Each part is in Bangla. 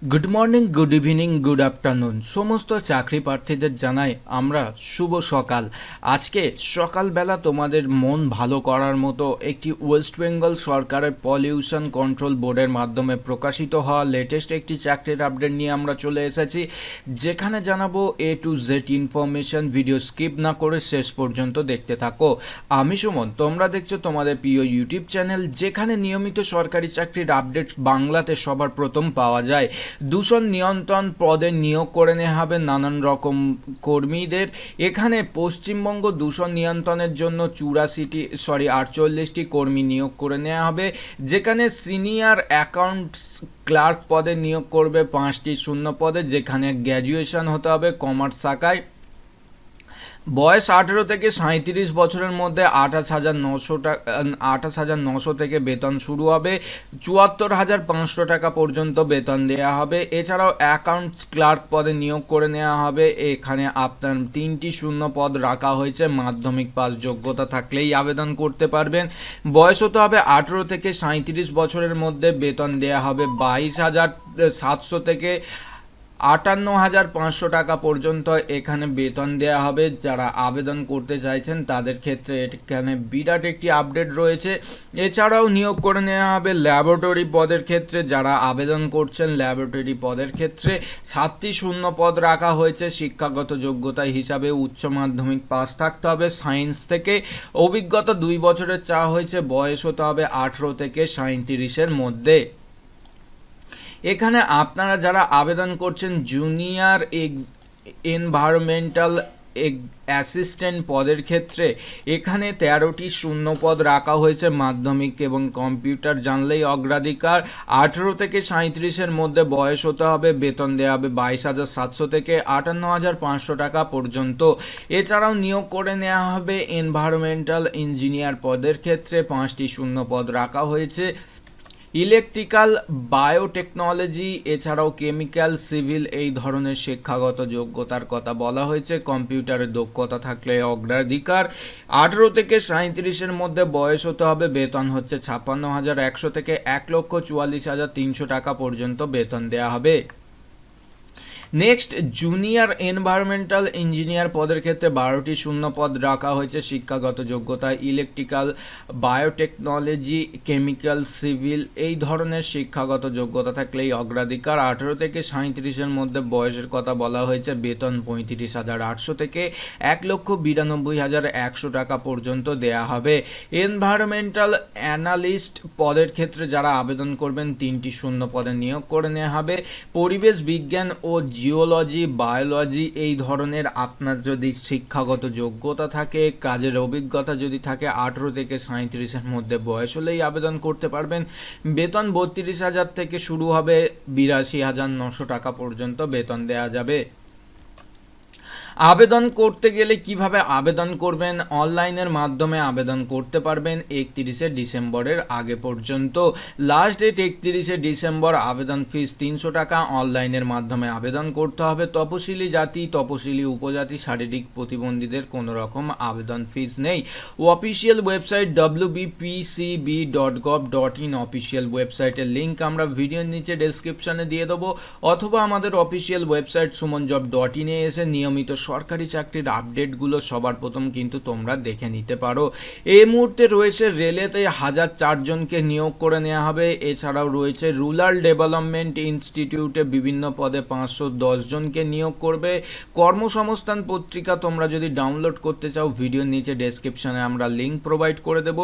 Good morning, good evening, good afternoon সমস্ত চাকরি প্রার্থীদের জানাই আমরা শুভ সকাল। আজকে সকালবেলা তোমাদের মন ভালো করার মতো একটি ওয়েস্ট বেঙ্গল সরকারের পলিউশন কন্ট্রোল বোর্ডের মাধ্যমে প্রকাশিত হওয়া লেটেস্ট একটি চাকরির আপডেট নিয়ে আমরা চলে এসেছি, যেখানে জানাবো A to Z information. Video স্কিপ না করে শেষ পর্যন্ত দেখতে থাকো। আমি সুমন, তোমরা দেখছো তোমাদের প্রিয় ইউটিউব চ্যানেল, যেখানে নিয়মিত সরকারি চাকরির আপডেট বাংলাতে সবার প্রথম পাওয়া যায়। দূষণ নিয়ন্ত্রণ পদে নিয়োগ করে নেওয়া হবে নানান রকম কর্মীদের। এখানে পশ্চিমবঙ্গ দূষণ নিয়ন্ত্রণের জন্য 48টি কর্মী নিয়োগ করে নেওয়া হবে, যেখানে সিনিয়র অ্যাকাউন্টস ক্লার্ক পদে নিয়োগ করবে 5টি শূন্য পদে, যেখানে গ্র্যাজুয়েশন হতে হবে কমার্স শাখায়। বয়স 18 থেকে 37 বছরের মধ্যে 28,900 থেকে বেতন শুরু হবে। 74,500 টাকা পর্যন্ত বেতন দেওয়া হবে। এছাড়াও অ্যাকাউন্টস ক্লার্ক পদে নিয়োগ করে নেওয়া হবে। এখানে আপনার 3টি শূন্য পদ রাখা হয়েছে। মাধ্যমিক পাস যোগ্যতা থাকলেই আবেদন করতে পারবেন। বয়স হতে হবে 18 থেকে 37 বছরের মধ্যে। বেতন দেওয়া হবে 22,700 থেকে 58,500 টাকা পর্যন্ত এখানে বেতন দেওয়া হবে। যারা আবেদন করতে চাইছেন তাদের ক্ষেত্রে এখানে বিরাট একটি আপডেট রয়েছে। এছাড়াও নিয়োগ করে নেওয়া হবে ল্যাবরেটরি পদের ক্ষেত্রে। যারা আবেদন করছেন ল্যাবরেটরি পদের ক্ষেত্রে 7টি শূন্য পদ রাখা হয়েছে। শিক্ষাগত যোগ্যতা হিসাবে উচ্চ মাধ্যমিক পাস থাকতে হবে সায়েন্স থেকে। অভিজ্ঞতা 2 বছরের চাওয়া হয়েছে। বয়স হতে হবে 18 থেকে 37-এর মধ্যে। এখানে আপনারা যারা আবেদন করছেন জুনিয়র এনভায়রনমেন্টাল অ্যাসিস্ট্যান্ট পদের ক্ষেত্রে এখানে 13টি শূন্য পদ রাখা হয়েছে। মাধ্যমিক এবং কম্পিউটার জানলেই অগ্রাধিকার। 18 থেকে 37-এর মধ্যে বয়স হতে হবে। বেতন দেওয়া হবে 22,700 থেকে 58,500 টাকা পর্যন্ত। এছাড়াও নিয়োগ করে নেওয়া হবে এনভায়রনমেন্টাল ইঞ্জিনিয়ার পদের ক্ষেত্রে 5টি শূন্য পদ রাখা হয়েছে। ইলেকট্রিক্যাল, বায়োটেকনোলজি, এছাড়াও কেমিক্যাল, সিভিল এই ধরনের শিক্ষাগত যোগ্যতার কথা বলা হয়েছে। কম্পিউটারের দক্ষতা থাকলে অগ্রাধিকার। 18 থেকে 37-এর মধ্যে বয়স হতে হবে। বেতন হচ্ছে 56,100 থেকে 1,44,300 টাকা পর্যন্ত বেতন দেওয়া হবে। নেক্সট, জুনিয়র এনভায়রনমেন্টাল ইঞ্জিনিয়ার পদের ক্ষেত্রে 12টি শূন্য পদ রাখা হয়েছে। শিক্ষাগত যোগ্যতা ইলেকট্রিক্যাল, বায়োটেকনোলজি, কেমিক্যাল, সিভিল এই ধরনের শিক্ষাগত যোগ্যতা থাকলেই অগ্রাধিকার। 18 থেকে 37-এর মধ্যে বয়সের কথা বলা হয়েছে। বেতন 35,800 থেকে 1,92,100 টাকা পর্যন্ত দেয়া হবে। এনভায়রনমেন্টাল অ্যানালিস্ট পদের ক্ষেত্রে যারা আবেদন করবেন 3টি শূন্য পদে নিয়োগ করে নেওয়া হবে। পরিবেশ বিজ্ঞান ও জিওলজি, বায়োলজি এই ধরনের আপনার যদি শিক্ষাগত যোগ্যতা থাকে, কাজের অভিজ্ঞতা যদি থাকে, 18 থেকে 37-এর মধ্যে বয়স হলেই আবেদন করতে পারবেন। বেতন 32,000 থেকে শুরু হবে। 82,900 টাকা পর্যন্ত বেতন দেওয়া যাবে। আবেদন করতে গেলে কিভাবে আবেদন করবেন? অনলাইনের মাধ্যমে আবেদন করতে পারবেন 31শে ডিসেম্বরের আগে পর্যন্ত। লাস্ট ডেট 31শে ডিসেম্বর। আবেদন ফিস 300 টাকা। অনলাইনের মাধ্যমে আবেদন করতে হবে। তপশিলি জাতি, তপশিলি উপজাতি, শারীরিক প্রতিবন্ধীদের কোনো রকম আবেদন ফিস নেই। অফিসিয়াল ওয়েবসাইট wpcb.gov.in অফিসিয়াল ওয়েবসাইটের লিঙ্ক আমরা ভিডিওর নিচে ডেসক্রিপশনে দিয়ে দেবো, অথবা আমাদের অফিসিয়াল ওয়েবসাইট sumonjob.in-এ এসে নিয়মিত সরকারি চাকরির আপডেটগুলো সবার প্রথম কিন্তু তোমরা দেখে নিতে পারো। এই মুহূর্তে রয়েছে রেলেতে 1004 জনকে নিয়োগ করে নেওয়া হবে। এছাড়াও রয়েছে রুরাল ডেভেলপমেন্ট ইনস্টিটিউটে বিভিন্ন পদে 510 জনকে নিয়োগ করবে। কর্মসংস্থান পত্রিকা তোমরা যদি ডাউনলোড করতে চাও ভিডিওর নিচে ডেসক্রিপশনে আমরা লিঙ্ক প্রোভাইড করে দেব।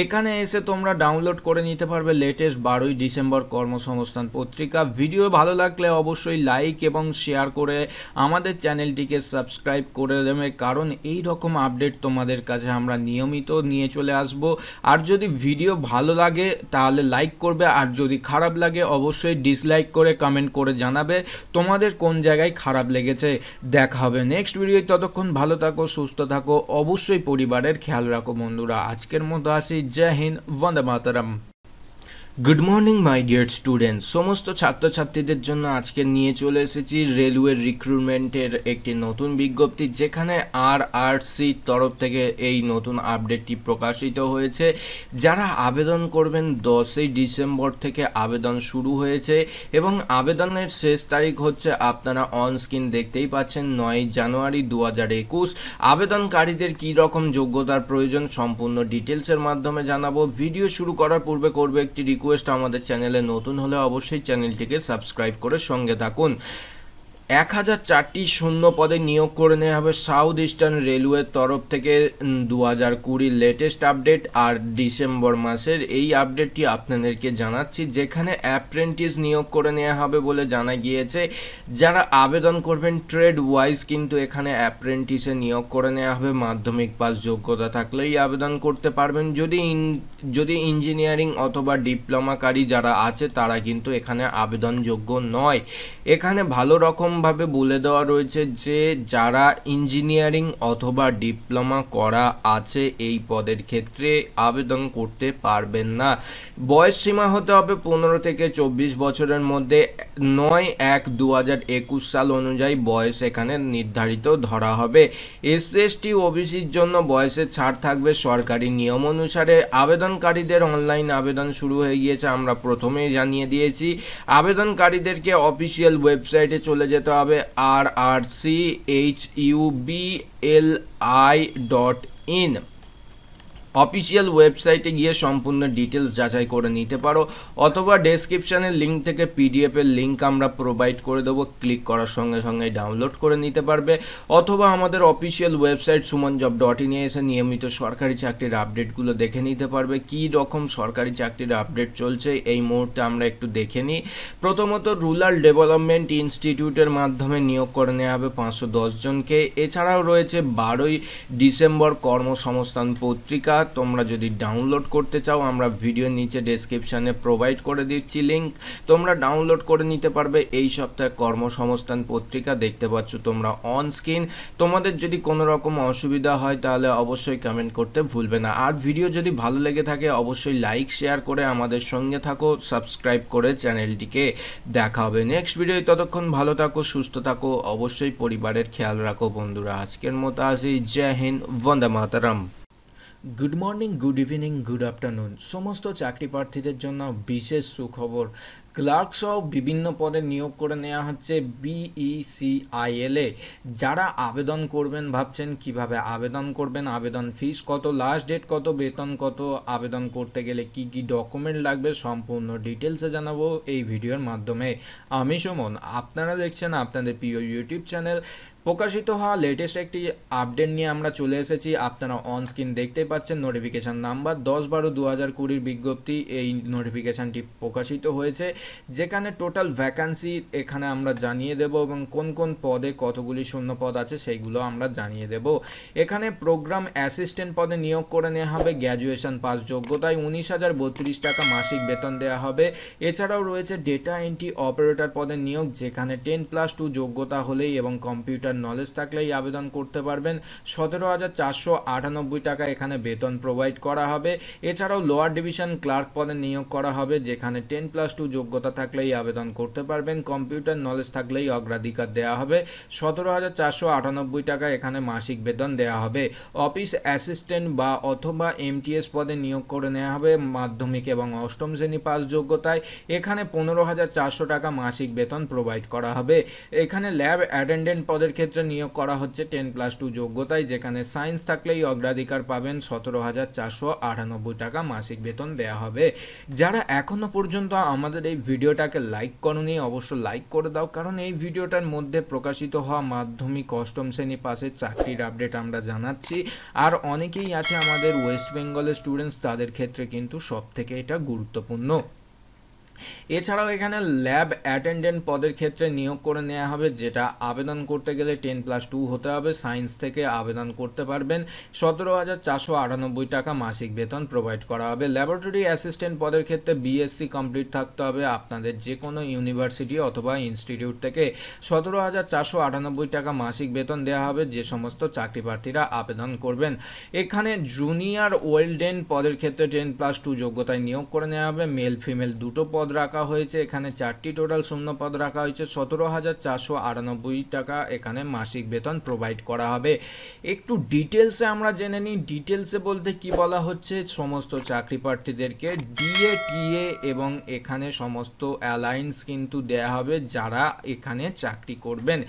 এখানে এসে তোমরা ডাউনলোড করে নিতে পারবে লেটেস্ট 12ই ডিসেম্বর কর্মসংস্থান পত্রিকা। ভিডিও ভালো লাগলে অবশ্যই লাইক এবং শেয়ার করে আমাদের চ্যানেলটিকে সাবস্ক্রাইব করে দেবে, কারণ এই রকম আপডেট তোমাদের কাছে আমরা নিয়মিত নিয়ে চলে আসব। আর যদি ভিডিও ভালো লাগে তাহলে লাইক করবে, আর যদি খারাপ লাগে অবশ্যই ডিসলাইক করে কমেন্ট করে জানাবে তোমাদের কোন জায়গায় খারাপ লেগেছে। দেখা হবে নেক্সট ভিডিও। ততক্ষণ ভালো থাকো, সুস্থ থাকো, অবশ্যই পরিবারের খেয়াল রাখো বন্ধুরা। আজকের মতো আসি। জয় হিন্দ, বন্দে মাতরম। Good morning my dear student, সমস্ত ছাত্রছাত্রীদের জন্য আজকে নিয়ে চলে এসেছি রেলওয়ের রিক্রুটমেন্টের একটি নতুন বিজ্ঞপ্তি, যেখানে আরআরসির তরফ থেকে এই নতুন আপডেটটি প্রকাশিত হয়েছে। যারা আবেদন করবেন 10ই ডিসেম্বর থেকে আবেদন শুরু হয়েছে এবং আবেদনের শেষ তারিখ হচ্ছে, আপনারা অন স্ক্রিন দেখতেই পাচ্ছেন, 9 জানুয়ারি 2021। আবেদনকারীদের কী রকম যোগ্যতার প্রয়োজন সম্পূর্ণ ডিটেলসের মাধ্যমে জানাবো। ভিডিও শুরু করার পূর্বে করবে একটি রিকোয়েস্ট, আমাদের চ্যানেলে নতুন হলে অবশ্যই চ্যানেলটিকে সাবস্ক্রাইব করে সঙ্গে থাকুন। 1004টি শূন্য পদে নিয়োগ করে নেওয়া হবে সাউথ ইস্টার্ন রেলওয়ের তরফ থেকে। 2020 লেটেস্ট আপডেট আর ডিসেম্বর মাসের এই আপডেটটি আপনাদেরকে জানাচ্ছি, যেখানে অ্যাপ্রেন্টিস নিয়োগ করে নেওয়া হবে বলে জানা গিয়েছে। যারা আবেদন করবেন ট্রেড ওয়াইজ কিন্তু এখানে অ্যাপ্রেন্টিসে নিয়োগ করে নেওয়া হবে। মাধ্যমিক পাস যোগ্যতা থাকলেই আবেদন করতে পারবেন। যদি ইঞ্জিনিয়ারিং অথবা ডিপ্লোমাকারী যারা আছে তারা কিন্তু এখানে আবেদনযোগ্য নয়। এখানে ভালো রকমভাবে বলে দেওয়া রয়েছে যে যারা ইঞ্জিনিয়ারিং অথবা ডিপ্লোমা করা আছে এই পদের ক্ষেত্রে আবেদন করতে পারবেন না। বয়স সীমা হতে হবে 15 থেকে 24 বছরের মধ্যে। 9/1/2021 সাল অনুযায়ী বয়স এখানে নির্ধারিত ধরা হবে। SC/ST ওবিসির জন্য বয়সের ছাড় থাকবে সরকারি নিয়ম অনুসারে। আবেদনকারীদের অনলাইন আবেদন শুরু হয়ে গিয়েছে, আমরা প্রথমেই জানিয়ে দিয়েছি। আবেদনকারীদেরকে অফিসিয়াল ওয়েবসাইটে চলে যেতে হবে rrchubli.in। অফিসিয়াল ওয়েবসাইটে গিয়ে সম্পূর্ণ ডিটেলস যাচাই করে নিতে পারো, অথবা ডেসক্রিপশানের লিঙ্ক থেকে পিডিএফের লিঙ্ক আমরা প্রোভাইড করে দেবো, ক্লিক করার সঙ্গে সঙ্গে ডাউনলোড করে নিতে পারবে। অথবা আমাদের অফিসিয়াল ওয়েবসাইট sumanjob.in এ এসে নিয়মিত সরকারি চাকরির আপডেটগুলো দেখে নিতে পারবে। কী রকম সরকারি চাকরির আপডেট চলছে এই মুহূর্তে আমরা একটু দেখে নিই। প্রথমত রুরাল ডেভেলপমেন্ট ইনস্টিটিউটের মাধ্যমে নিয়োগ করে নেওয়া হবে 510 জনকে। এছাড়াও রয়েছে 12ই ডিসেম্বর কর্মসংস্থান পত্রিকা। তোমরা যদি ডাউনলোড করতে চাও আমরা ভিডিও নিচে ডেসক্রিপশানে প্রোভাইড করে দিচ্ছি লিঙ্ক, তোমরা ডাউনলোড করে নিতে পারবে। এই সপ্তাহে কর্মসংস্থান পত্রিকা দেখতে পাচ্ছ তোমরা অন স্ক্রিন। তোমাদের যদি কোনো রকম অসুবিধা হয় তাহলে অবশ্যই কমেন্ট করতে ভুলবে না। আর ভিডিও যদি ভালো লেগে থাকে অবশ্যই লাইক শেয়ার করে আমাদের সঙ্গে থাকো, সাবস্ক্রাইব করে চ্যানেলটিকে। দেখা হবে নেক্সট ভিডিও। ততক্ষণ ভালো থাকো, সুস্থ থাকো, অবশ্যই পরিবারের খেয়াল রাখো বন্ধুরা। আজকের মতো আসি, জয় হিন্দ, বন্দে মাতরম। Good morning, good evening, good afternoon. সমস্ত চাকরি প্রার্থীদের জন্য বিশেষ সুখবর। ক্লার্ক সহ বিভিন্ন পদে নিয়োগ করে নেওয়া হচ্ছে BECIL এ। যারা আবেদন করবেন ভাবছেন কিভাবে আবেদন করবেন, আবেদন ফিস কত, লাস্ট ডেট কত, বেতন কত, আবেদন করতে গেলে কি কি ডকুমেন্ট লাগবে সম্পূর্ণ ডিটেলসে জানাবো এই ভিডিওর মাধ্যমে। আমি সুমন, আপনারা দেখছেন আপনাদের প্রিয় ইউটিউব চ্যানেল। প্রকাশিত হওয়া লেটেস্ট একটি আপডেট নিয়ে আমরা চলে এসেছি। আপনারা অন স্ক্রিন দেখতেই পাচ্ছেন নোটিফিকেশান নাম্বার 10/12/2020 বিজ্ঞপ্তি। এই নোটিফিকেশানটি প্রকাশিত হয়েছে, যেখানে টোটাল ভ্যাকান্সি এখানে আমরা জানিয়ে দেব এবং কোন কোন পদে কতগুলি শূন্য পদ আছে সেইগুলো আমরা জানিয়ে দেব। এখানে প্রোগ্রাম অ্যাসিস্ট্যান্ট পদে নিয়োগ করে নেওয়া হবে গ্র্যাজুয়েশন পাস যোগ্যতায়। 19,032 টাকা মাসিক বেতন দেওয়া হবে। এছাড়াও রয়েছে ডেটা এন্ট্রি অপারেটর পদে নিয়োগ, যেখানে 10+2 যোগ্যতা হলেই এবং কম্পিউটার নলেজ থাকলেই আবেদন করতে পারবেন। 17,498 টাকা এখানে বেতন প্রোভাইড করা হবে। এছাড়াও লোয়ার ডিভিশন ক্লার্ক পদে নিয়োগ করা হবে, যেখানে 10+2 যোগ্যতা থাকলেই আবেদন করতে পারবেন, কম্পিউটার নলেজ থাকলেই অগ্রাধিকার দেওয়া হবে। 17,498 টাকা এখানে মাসিক বেতন দেওয়া হবে। অফিস অ্যাসিস্ট্যান্ট বা অথবা MTS পদে নিয়োগ করে নেওয়া হবে মাধ্যমিক এবং অষ্টম শ্রেণী পাস যোগ্যতায়। এখানে 15,400 টাকা মাসিক বেতন প্রোভাইড করা হবে। এখানে ল্যাব অ্যাটেন্ডেন্ট পদের ক্ষেত্রে নিয়োগ করা হচ্ছে 10+2 যোগ্যতায়, যেখানে সায়েন্স থাকলেই অগ্রাধিকার পাবেন। 17,498 টাকা মাসিক বেতন দেওয়া হবে। যারা এখনো পর্যন্ত আমাদের এই ভিডিওটাকে লাইক করোনি অবশ্য লাইক করে দাও, কারণ এই ভিডিওটার মধ্যে প্রকাশিত হওয়া মাধ্যমিক অষ্টম শ্রেণী পাশের চাকরির আপডেট আমরা জানাচ্ছি। আর অনেকেই আছে আমাদের ওয়েস্ট বেঙ্গলের স্টুডেন্টস, তাদের ক্ষেত্রে কিন্তু সব থেকে এটা গুরুত্বপূর্ণ। এছাড়াও এখানে ল্যাব অ্যাটেন্ডেন্ট পদের ক্ষেত্রে নিয়োগ করে নেওয়া হবে, যেটা আবেদন করতে গেলে 10+2 হতে হবে। সায়েন্স থেকে আবেদন করতে পারবেন। 17,498 টাকা মাসিক বেতন প্রোভাইড করা হবে। ল্যাবরেটরি অ্যাসিস্ট্যান্ট পদের ক্ষেত্রে বিএসসি কমপ্লিট থাকতে হবে আপনাদের যে কোনো ইউনিভার্সিটি অথবা ইনস্টিটিউট থেকে। 17,498 টাকা মাসিক বেতন দেওয়া হবে যে সমস্ত চাকরি প্রার্থীরা আবেদন করবেন। এখানে জুনিয়র ওয়েল্ডেন পদের ক্ষেত্রে 10+2 যোগ্যতায় নিয়োগ করে নেওয়া হবে। মেল ফিমেল দুটো পদ রাখা হয়েছে। এখানে 4টি টোটাল শূন্য পদ রাখা হয়েছে। 17,498 টাকা এখানে মাসিক বেতন প্রোভাইড করা হবে। একটু ডিটেলসে আমরা জেনে নিই। ডিটেলসে বলতে কি বলা হচ্ছে, সমস্ত চাকরি প্রার্থীদেরকে ডিএ টিএ এবং এখানে সমস্ত অ্যালায়েন্স কিন্তু দেয়া হবে যারা এখানে চাকরি করবেন।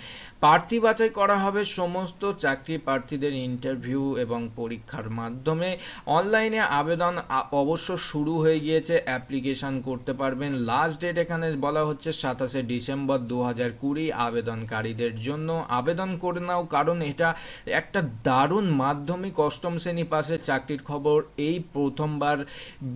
প্রার্থী বাছাই করা হবে সমস্ত চাকরি প্রার্থীদের ইন্টারভিউ এবং পরীক্ষার মাধ্যমে। অনলাইনে আবেদন অবশ্য শুরু হয়ে গিয়েছে, অ্যাপ্লিকেশন করতে পারবেন। লাস্ট ডেট এখানে বলা হচ্ছে 27শে ডিসেম্বর 2020 আবেদনকারীদের জন্য। আবেদন করে নাও, কারণ এটা একটা দারুণ মাধ্যমিক অষ্টম শ্রেণী পাশে চাকরির খবর। এই প্রথমবার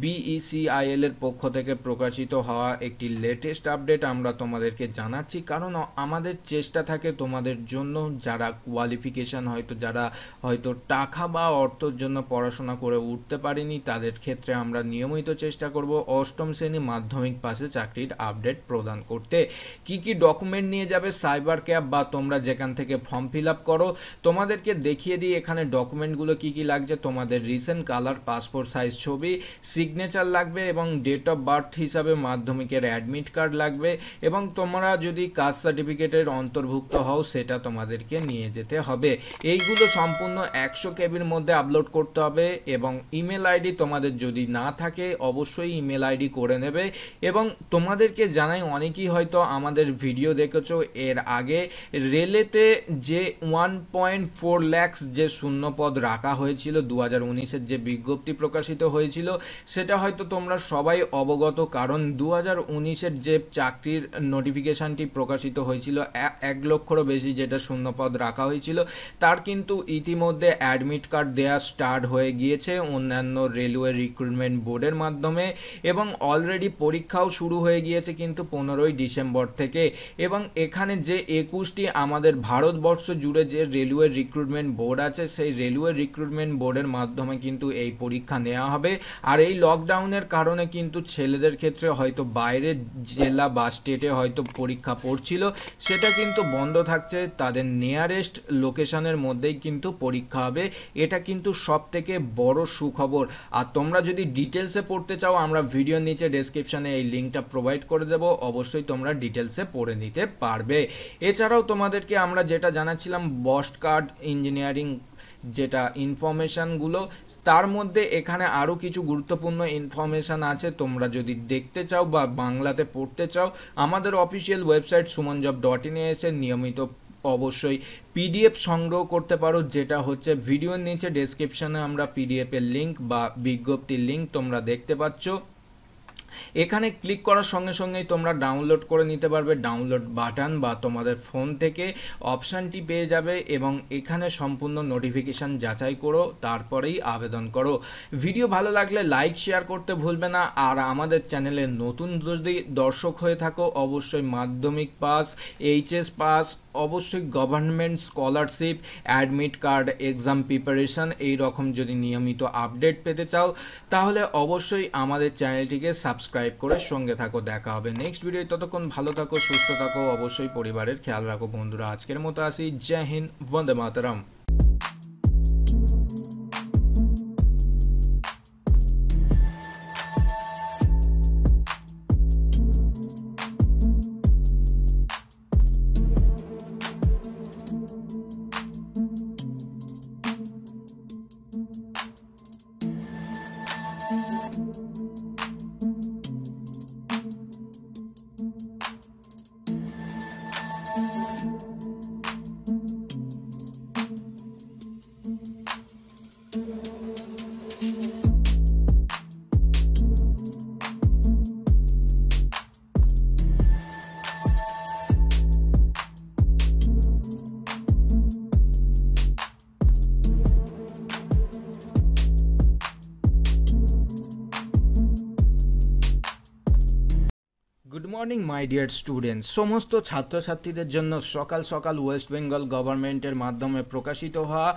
বিইসিআইএল এর পক্ষ থেকে প্রকাশিত হওয়া একটি লেটেস্ট আপডেট আমরা তোমাদেরকে জানাচ্ছি, কারণ আমাদের চেষ্টা থাকে তোমাদের জন্য যারা কোয়ালিফিকেশান যারা হয়তো টাকা বা অর্থের জন্য পড়াশোনা করে উঠতে পারেনি তাদের ক্ষেত্রে আমরা নিয়মিত চেষ্টা করব অষ্টম শ্রেণী মাধ্যমিক পাশে চাকরির আপডেট প্রদান করতে। কি কি ডকুমেন্ট নিয়ে যাবে সাইবার ক্যাব বা তোমরা যেখান থেকে ফর্ম ফিল আপ করো, তোমাদেরকে দেখিয়ে দিই এখানে ডকুমেন্টগুলো কি কি লাগছে। তোমাদের রিসেন্ট কালার পাসপোর্ট সাইজ ছবি, সিগনেচার লাগবে এবং ডেট অফ বার্থ হিসাবে মাধ্যমিকের অ্যাডমিট কার্ড লাগবে, এবং তোমরা যদি কাস্ট সার্টিফিকেটের অন্তর্ভুক্ত হও সেটা তোমাদেরকে নিয়ে যেতে হবে। এইগুলো সম্পূর্ণ 100 কেবির মধ্যে আপলোড করতে হবে, এবং ইমেল আইডি তোমাদের যদি না থাকে অবশ্যই ইমেল আইডি করে নেবে। এবং তোমাদেরকে জানাই, অনেকেই হয়তো আমাদের ভিডিও দেখেছো এর আগে, রেলেতে যে 1.4 লাখ যে শূন্য পদ রাখা হয়েছিল 2019-এর যে বিজ্ঞপ্তি প্রকাশিত হয়েছিল সেটা হয়তো তোমরা সবাই অবগত, কারণ 2019-এর যে চাকরির নোটিফিকেশানটি প্রকাশিত হয়েছিল 1 লক্ষেরও বেশি যেটা শূন্য পদ রাখা হয়েছিল, তার কিন্তু ইতিমধ্যে অ্যাডমিট কার্ড দেওয়া স্টার্ট হয়ে গিয়েছে অন্যান্য রেলওয়ে রিক্রুটমেন্ট বোর্ডের মাধ্যমে, এবং অলরেডি পরীক্ষাও শুরু হয়ে গিয়েছে কিন্তু 15ই ডিসেম্বর থেকে। এবং এখানে যে 21টি আমাদের ভারতবর্ষ জুড়ে যে রেলওয়ে রিক্রুটমেন্ট বোর্ড আছে সেই রেলওয়ে রিক্রুটমেন্ট বোর্ডের মাধ্যমে কিন্তু এই পরীক্ষা নেওয়া হবে। আর এই লকডাউনের কারণে কিন্তু ছেলেদের ক্ষেত্রে হয়তো বাইরের জেলা বা স্টেটে হয়তো পরীক্ষা পড়ছিল, সেটা কিন্তু বন্ধ থাকছে। তাদের নিয়ারেস্ট লোকেশনের মধ্যেই কিন্তু পরীক্ষা হবে। এটা কিন্তু সব থেকে বড় সুখবর। আর তোমরা যদি ডিটেলসে পড়তে চাও আমরা ভিডিওর নিচে ডেসক্রিপশনে এই লিঙ্কটা প্রোভাইড করে দেব, অবশ্যই তোমরা ডিটেলসে পড়ে নিতে পারবে। এছাড়াও তোমাদেরকে আমরা যেটা জানাচ্ছিলাম বস্ট কার্ড ইঞ্জিনিয়ারিং যেটা ইনফরমেশানগুলো, তার মধ্যে এখানে আরও কিছু গুরুত্বপূর্ণ ইনফরমেশান আছে। তোমরা যদি দেখতে চাও বা বাংলাতে পড়তে চাও আমাদের অফিসিয়াল ওয়েবসাইট sumanjob.in এ এসে নিয়মিত অবশ্যই পিডিএফ সংগ্রহ করতে পারো, যেটা হচ্ছে ভিডিওর নিচে ডেসক্রিপশনে আমরা পিডিএফের লিঙ্ক বা বিজ্ঞপ্তির লিঙ্ক তোমরা দেখতে পাচ্ছ। এখানে ক্লিক করার সঙ্গে সঙ্গেই তোমরা ডাউনলোড করে নিতে পারবে। ডাউনলোড বাটন বা তোমাদের ফোন থেকে অপশানটি পেয়ে যাবে, এবং এখানে সম্পূর্ণ নোটিফিকেশান যাচাই করো, তারপরেই আবেদন করো। ভিডিও ভালো লাগলে লাইক শেয়ার করতে ভুলবে না। আর আমাদের চ্যানেলে নতুন যদি দর্শক হয়ে থাকো অবশ্যই মাধ্যমিক পাস, এইচএস পাস, অবশ্যই government scholarship, admit card, exam preparation এই রকম যদি নিয়মিত আপডেট পেতে চাও তাহলে অবশ্যই আমাদের চ্যানেলটিকে সাবস্ক্রাইব করে সঙ্গে থাকো। দেখা হবে নেক্সট ভিডিও। ততক্ষণ ভালো থাকো, সুস্থ থাকো, অবশ্যই পরিবারের খেয়াল রাখো। বন্ধুরা আজকের মতো আসি। জয় হিন্দ, বন্দে মাতরম। Morning my dear students. সমস্ত ছাত্রছাত্রীদের জন্য সকাল সকাল ওয়েস্ট বেঙ্গল গভর্নমেন্টের মাধ্যমে প্রকাশিত হওয়া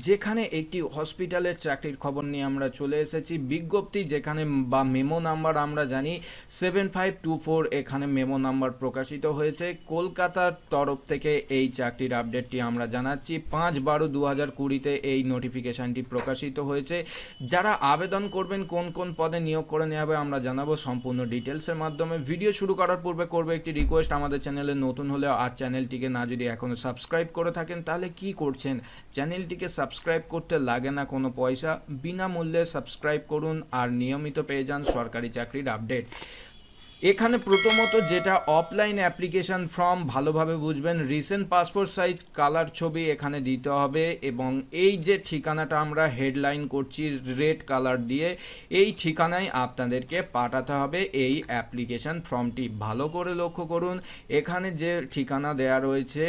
যেখানে একটি হসপিটালের চাকরির খবর নিয়ে আমরা চলে এসেছি। বিজ্ঞপ্তি যেখানে বা মেমো নাম্বার আমরা জানি 7524, এখানে মেমো নাম্বার প্রকাশিত হয়েছে। কলকাতার তরফ থেকে এই চাকরির আপডেটটি আমরা জানাচ্ছি। 5/12/2020 এই নোটিফিকেশানটি প্রকাশিত হয়েছে। যারা আবেদন করবেন কোন কোন পদে নিয়োগ করে নেওয়া হবে আমরা জানাবো সম্পূর্ণ ডিটেলসের মাধ্যমে। ভিডিও শুরু করার পূর্বে করবে একটি রিকোয়েস্ট, আমাদের চ্যানেলে নতুন হলে আর চ্যানেলটিকে না যদি এখনও সাবস্ক্রাইব করে থাকেন তাহলে কি করছেন, চ্যানেলটিকে সাবস্ক্রাইব করতে লাগে না কোনো পয়সা, বিনামূল্যে সাবস্ক্রাইব করুন আর নিয়মিত পেয়ে যান সরকারি চাকরির আপডেট। এখানে প্রথমত যেটা অফলাইন অ্যাপ্লিকেশান ফর্ম, ভালোভাবে বুঝবেন। রিসেন্ট পাসপোর্ট সাইজ কালার ছবি এখানে দিতে হবে এবং এই যে ঠিকানাটা আমরা হেডলাইন করছি রেড কালার দিয়ে, এই ঠিকানায় আপনাদেরকে পাঠাতে হবে এই অ্যাপ্লিকেশান ফর্মটি। ভালো করে লক্ষ্য করুন, এখানে যে ঠিকানা দেয়া রয়েছে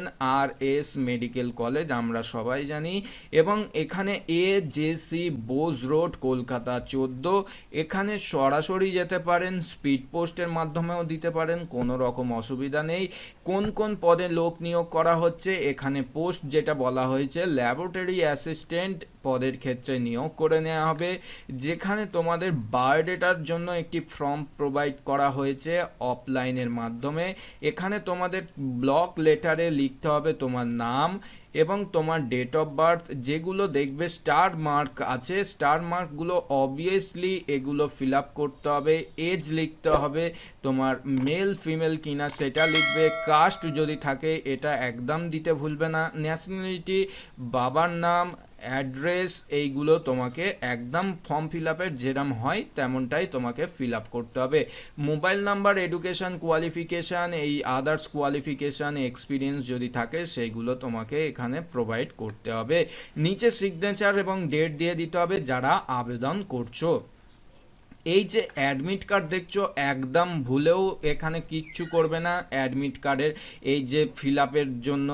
NRS মেডিকেল কলেজ আমরা সবাই জানি, এবং এখানে AJC বোস রোড কলকাতা 14। এখানে সরাসরি যেতে পারেন, স্পিড পোস্টের মাধ্যমেও দিতে পারেন, কোনো রকম অসুবিধা নেই। কোন কোন পদে লোক নিয়োগ করা হচ্ছে, এখানে পোস্ট যেটা বলা হয়েছে ল্যাবরেটরি অ্যাসিস্ট্যান্ট পদের ক্ষেত্রে নিয়োগ করে নেওয়া হবে। যেখানে তোমাদের বায়োডেটার জন্য একটি ফর্ম প্রোভাইড করা হয়েছে অফলাইনের মাধ্যমে। এখানে তোমাদের ব্লক লেটারে লিখতে হবে তোমার নাম এবং তোমার ডেট অফ বার্থ। যেগুলো দেখবে স্টার মার্ক আছে, স্টার মার্কগুলো অবভিয়াসলি এগুলো ফিল আপ করতে হবে। এজ লিখতে হবে, তোমার মেল ফিমেল কিনা সেটা লিখবে। কাস্ট যদি থাকে এটা একদম দিতে ভুলবে না। ন্যাশনালিটি, বাবার নাম, অ্যাড্রেস, এইগুলো তোমাকে একদম ফর্ম ফিল আপের যেরকম হয় তেমনটাই তোমাকে ফিল আপ করতে হবে। মোবাইল নাম্বার, এডুকেশান কোয়ালিফিকেশান, এই আদার্স কোয়ালিফিকেশান, এক্সপিরিয়েন্স যদি থাকে সেইগুলো তোমাকে এখানে প্রোভাইড করতে হবে। নিচে সিগনেচার এবং ডেট দিয়ে দিতে হবে যারা আবেদন করছো। এই যে অ্যাডমিট কার্ড দেখছো একদম ভুলেও এখানে কিচ্ছু করবে না। অ্যাডমিট কার্ডের এই যে ফিল আপের জন্য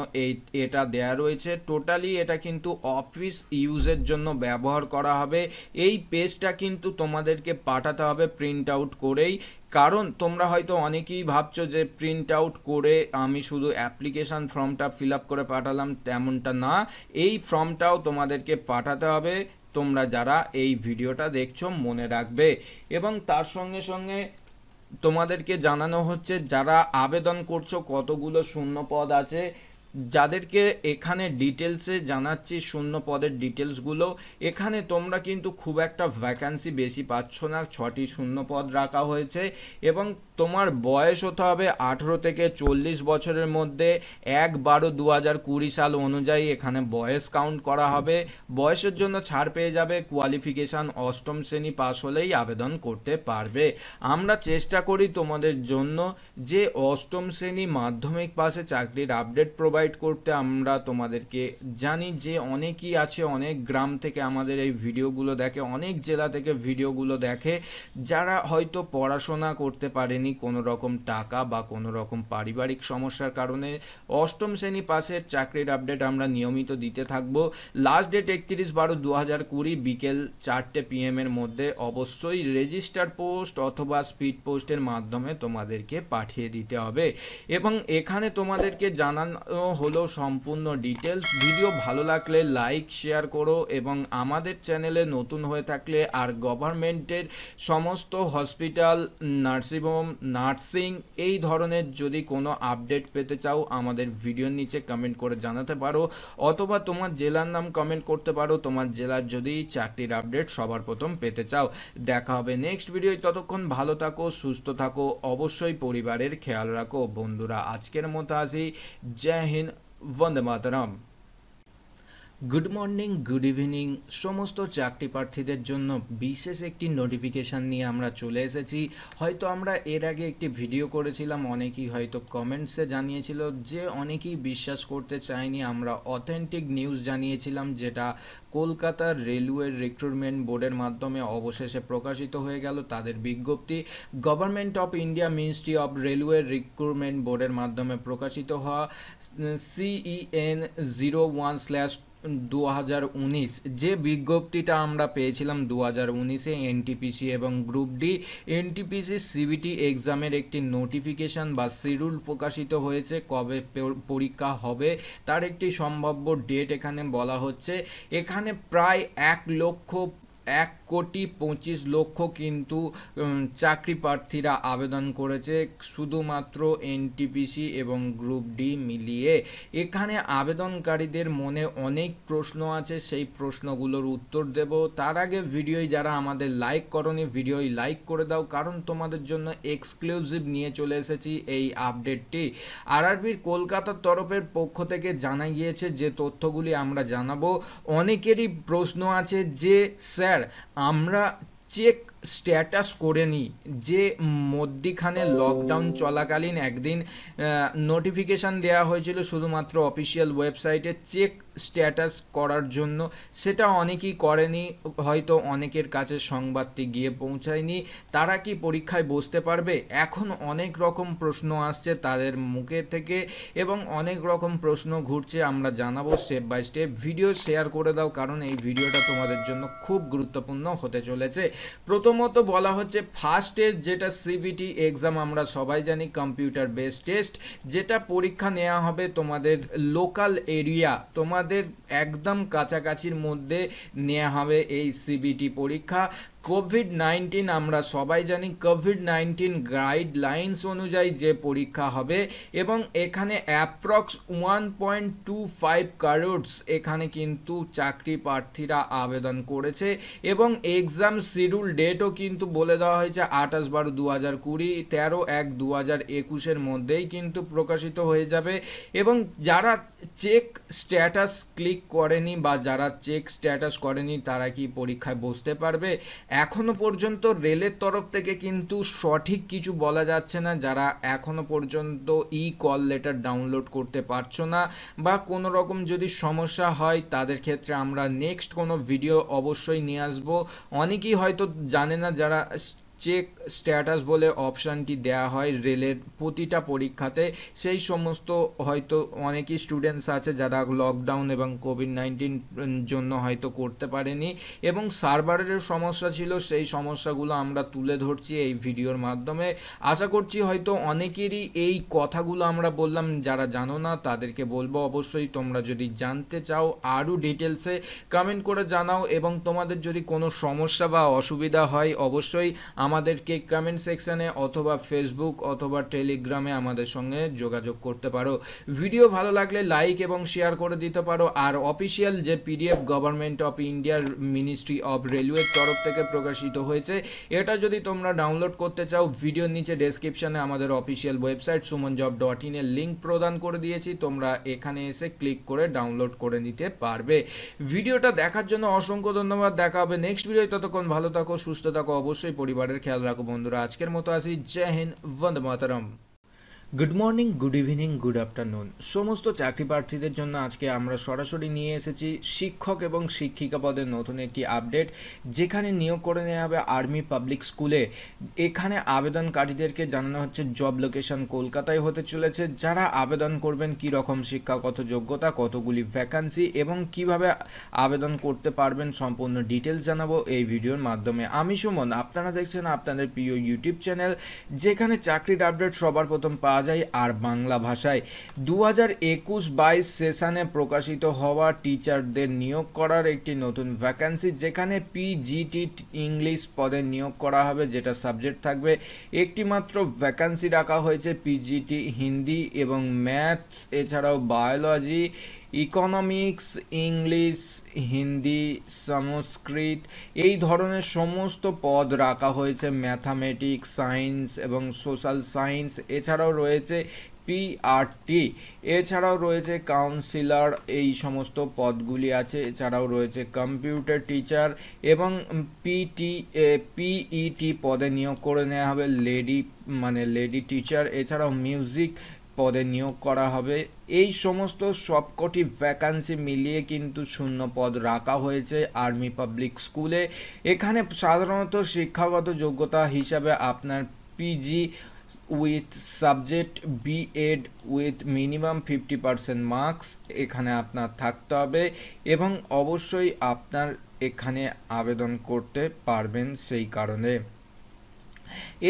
এটা দেয়া রয়েছে, টোটালি এটা কিন্তু অফিস ইউজের জন্য ব্যবহার করা হবে। এই পেজটা কিন্তু তোমাদেরকে পাঠাতে হবে প্রিন্ট আউট করেই, কারণ তোমরা হয়তো অনেকেই ভাবছো যে প্রিন্ট আউট করে আমি শুধু অ্যাপ্লিকেশান ফর্মটা ফিল আপ করে পাঠালাম, তেমনটা না। এই ফর্মটাও তোমাদেরকে পাঠাতে হবে। তোমরা যারা এই ভিডিওটা দেখছো মনে রাখবে। এবং তার সঙ্গে সঙ্গে তোমাদেরকে জানানো হচ্ছে যারা আবেদন করছো কতগুলো শূন্য পদ আছে, যাদেরকে এখানে ডিটেলসে জানাচ্ছি শূন্য পদের ডিটেলসগুলো। এখানে তোমরা কিন্তু খুব একটা ভ্যাকান্সি বেশি পাচ্ছ না, 6টি শূন্য পদ রাখা হয়েছে এবং তোমার বয়স হতে হবে 18 থেকে 40 বছরের মধ্যে। 1/12/2020 সাল অনুযায়ী এখানে বয়স কাউন্ট করা হবে। বয়সের জন্য ছাড় পেয়ে যাবে, কোয়ালিফিকেশান অষ্টম শ্রেণী পাস হলেই আবেদন করতে পারবে। আমরা চেষ্টা করি তোমাদের জন্য যে অষ্টম শ্রেণী মাধ্যমিক পাশে চাকরির আপডেট প্রোভাইড করতে। আমরা তোমাদেরকে জানি যে অনেকেই আছে অনেক গ্রাম থেকে আমাদের এই ভিডিওগুলো দেখে, অনেক জেলা থেকে ভিডিওগুলো দেখে, যারা হয়তো পড়াশোনা করতে পারেনি কোনো রকম টাকা বা কোনো রকম পারিবারিক সমস্যার কারণে। অষ্টম শ্রেণী পাশের চাকরির আপডেট আমরা নিয়মিত দিতে থাকবো। লাস্ট ডেট 31/12/2020 বিকেল 4টে PM এর মধ্যে অবশ্যই রেজিস্টার পোস্ট অথবা স্পিড পোস্টের মাধ্যমে তোমাদেরকে পাঠিয়ে দিতে হবে। এবং এখানে তোমাদেরকে জানানো হলো সম্পূর্ণ ডিটেলস। ভিডিও ভালো লাগলে লাইক শেয়ার করো এবং আমাদের চ্যানেলে নতুন হয়ে থাকলে আর গভর্নমেন্টের সমস্ত হসপিটাল, নার্সিংহোম, নার্সিং এই ধরনের যদি কোনো আপডেট পেতে চাও আমাদের ভিডিওর নিচে কমেন্ট করে জানাতে পারো, অথবা তোমার জেলার নাম কমেন্ট করতে পারো তোমার জেলার যদি চাকরির আপডেট সবার প্রথম পেতে চাও। দেখা হবে নেক্সট ভিডিও। ততক্ষণ ভালো থাকো, সুস্থ থাকো, অবশ্যই পরিবারের খেয়াল রাখো। বন্ধুরা আজকের মতো আসি। জয় হিন্দ, বন্দে মাতরম। গুড মর্নিং, গুড ইভিনিং সমস্ত চাকরি প্রার্থীদের জন্য বিশেষ একটি নোটিফিকেশান নিয়ে আমরা চলে এসেছি। হয়তো আমরা এর আগে একটি ভিডিও করেছিলাম, অনেকেই হয়তো কমেন্টসে জানিয়েছিল যে অনেকেই বিশ্বাস করতে চায়নি। আমরা অথেন্টিক নিউজ জানিয়েছিলাম যেটা কলকাতার রেলওয়ের রিক্রুটমেন্ট বোর্ডের মাধ্যমে অবশেষে প্রকাশিত হয়ে গেল তাদের বিজ্ঞপ্তি। Government of India ministry of railway recruitment বোর্ডের মাধ্যমে প্রকাশিত হওয়া CEN 01/2020 2019 যে বিজ্ঞপ্তিটা আমরা পেয়েছিলাম 2019-এ এনটিপিসি এবং গ্রুপ ডি এনটিপিসি সিবিটি এক্সামের একটি নোটিফিকেশান বা শিডিউল প্রকাশিত হয়েছে। কবে পরীক্ষা হবে তার একটি সম্ভাব্য ডেট এখানে বলা হচ্ছে। এখানে প্রায় 1,25,00,000 কিন্তু চাকরি প্রার্থীরা আবেদন করেছে শুধুমাত্র এনটিপিসি এবং গ্রুপ ডি মিলিয়ে। এখানে আবেদনকারীদের মনে অনেক প্রশ্ন আছে, সেই প্রশ্নগুলোর উত্তর দেব। তার আগে ভিডিওয় যারা আমাদের লাইক করনি ভিডিওয় লাইক করে দাও, কারণ তোমাদের জন্য এক্সক্লুসিভ নিয়ে চলে এসেছি এই আপডেটটি। আরআরবির কলকাতার তরফের পক্ষ থেকে জানা গিয়েছে যে তথ্যগুলি আমরা জানাবো। অনেকেরই প্রশ্ন আছে যে স্যার আমরা চেক স্ট্যাটাস করে নিই, যে মধ্যিখানে লকডাউন চলাকালীন একদিন নোটিফিকেশান দেওয়া হয়েছিল শুধুমাত্র অফিসিয়াল ওয়েবসাইটে চেক স্ট্যাটাস করার জন্য, সেটা অনেকেই করেনি, হয়তো অনেকের কাছে সংবাদটি গিয়ে পৌঁছায়নি। তারা কি পরীক্ষায় বসতে পারবে? এখন অনেক রকম প্রশ্ন আসছে তাদের মুখে থেকে এবং অনেক রকম প্রশ্ন ঘুরছে, আমরা জানাবো step by step. Video share করে দাও, কারণ এই ভিডিওটা তোমাদের জন্য খুব গুরুত্বপূর্ণ হতে চলেছে। প্রথমত বলা হচ্ছে ফার্স্ট টেস্ট, যেটা সিবিটি এক্সাম আমরা সবাই জানি, কম্পিউটার বেসড টেস্ট, যেটা পরীক্ষা নেওয়া হবে তোমাদের লোকাল এরিয়া, তোমাদের একদম কাছাকাছির মধ্যে নেওয়া হবে এই সিবিটি পরীক্ষা। কোভিড-19 আমরা সবাই জানি, কোভিড-19 গাইডলাইন্স অনুযায়ী যে পরীক্ষা হবে এবং এখানে অ্যাপ্রক্স 1.25 crores এখানে কিন্তু চাকরি প্রার্থীরা আবেদন করেছে এবং এক্সাম শিডিউল ডেটও কিন্তু বলে দেওয়া হয়েছে 28/12/2020, 13/1/2021 মধ্যেই কিন্তু প্রকাশিত হয়ে যাবে। এবং যারা চেক স্ট্যাটাস ক্লিক করেনি বা যারা চেক স্ট্যাটাস করেনি তারা কি পরীক্ষায় বসতে পারবে? এখনো পর্যন্ত রেলের তরফ থেকে কিন্তু সঠিক কিছু বলা যাচ্ছে না। যারা এখনো পর্যন্ত কল লেটার ডাউনলোড করতে পারছো না বা কোনো রকম যদি সমস্যা হয় তাদের ক্ষেত্রে আমরা নেক্সট কোনো ভিডিও অবশ্যই নিয়ে আসবো। অনেকেই হয়তো জানে না, যারা চেক স্ট্যাটাস বলে অপশানটি দেয়া হয় রেলের প্রতিটা পরীক্ষাতে, সেই সমস্ত হয়তো অনেকই স্টুডেন্টস আছে যারা লকডাউন এবং কোভিড-19 জন্য হয়তো করতে পারেনি এবং সার্ভারের সমস্যা ছিল, সেই সমস্যাগুলো আমরা তুলে ধরছি এই ভিডিওর মাধ্যমে। আশা করছি হয়তো অনেকেরই এই কথাগুলো আমরা বললাম, যারা জানো না তাদেরকে বলবো অবশ্যই তোমরা যদি জানতে চাও আরও ডিটেলসে কমেন্ট করে জানাও এবং তোমাদের যদি কোনো সমস্যা বা অসুবিধা হয় অবশ্যই আমাদেরকে কমেন্ট সেকশানে অথবা ফেসবুক অথবা টেলিগ্রামে আমাদের সঙ্গে যোগাযোগ করতে পারো। ভিডিও ভালো লাগলে লাইক এবং শেয়ার করে দিতে পারো। আর অফিসিয়াল যে পিডিএফ গভর্নমেন্ট অফ ইন্ডিয়ার মিনিস্ট্রি অফ রেলওয়ের তরফ থেকে প্রকাশিত হয়েছে, এটা যদি তোমরা ডাউনলোড করতে চাও ভিডিওর নিচে ডেসক্রিপশানে আমাদের অফিসিয়াল ওয়েবসাইট sumanjob.in এর লিঙ্ক প্রদান করে দিয়েছি, তোমরা এখানে এসে ক্লিক করে ডাউনলোড করে নিতে পারবে। ভিডিওটা দেখার জন্য অসংখ্য ধন্যবাদ। দেখা হবে নেক্সট ভিডিও। ততক্ষণ ভালো থাকো, সুস্থ থাকো, অবশ্যই পরিবারের খেয়াল রাখো বন্ধুরা। আজকের মতো আসি, জয় হিন্দ, বন্দে মাতরম। Good morning, good evening, good afternoon সমস্ত চাকরি প্রার্থীদের জন্য আজকে আমরা সরাসরি নিয়ে এসেছি শিক্ষক এবং শিক্ষিকা পদের নতুন একটি আপডেট, যেখানে নিয়োগ করে নেওয়া হবে আর্মি পাবলিক স্কুলে। এখানে আবেদনকারীদেরকে জানানো হচ্ছে জব লোকেশন কলকাতায় হতে চলেছে। যারা আবেদন করবেন, কী রকম শিক্ষাগত যোগ্যতা, কতগুলি ভ্যাকান্সি এবং কিভাবে আবেদন করতে পারবেন সম্পূর্ণ ডিটেলস জানাবো এই ভিডিওর মাধ্যমে। আমি সুমন, আপনারা দেখছেন আপনাদের প্রিয় ইউটিউব চ্যানেল, যেখানে চাকরির আপডেট সবার প্রথম পাওয়া যায় আর বাংলা ভাষায়। 2021-22 সেশনে প্রকাশিত হওয়া টিচারদের নিয়োগ করার একটি নতুন ভ্যাকান্সি, যেখানে পিজিটি ইংলিশ পদে নিয়োগ করা হবে, যেটা সাবজেক্ট থাকবে। একটি মাত্র ভ্যাকান্সি রাখা হয়েছে পিজিটি হিন্দি এবং ম্যাথস, এছাড়াও বায়োলজি, ইকোনমিক্স, ইংলিশ, হিন্দি, সংস্কৃত, এই ধরনের সমস্ত পদ রাখা হয়েছে। ম্যাথামেটিক্স, সায়েন্স এবং সোশ্যাল সায়েন্স, এছাড়াও রয়েছে পিআরটি, এছাড়াও রয়েছে কাউন্সিলর, এই সমস্ত পদগুলি আছে। এছাড়াও রয়েছে কম্পিউটার টিচার এবং পিইটি পদে নিয়োগ করে নেওয়া হবে লেডি টিচার। এছাড়াও মিউজিক পদে নিয়োগ করা হবে। এই সমস্ত সবকটি ভ্যাকান্সি মিলিয়ে কিন্তু শূন্য পদ রাখা হয়েছে আর্মি পাবলিক স্কুলে। এখানে সাধারণত শিক্ষাগত যোগ্যতা হিসাবে আপনার PG with subject BEd with minimum 50% marks এখানে আপনার থাকতে হবে এবং অবশ্যই আপনার এখানে আবেদন করতে পারবেন সেই কারণে।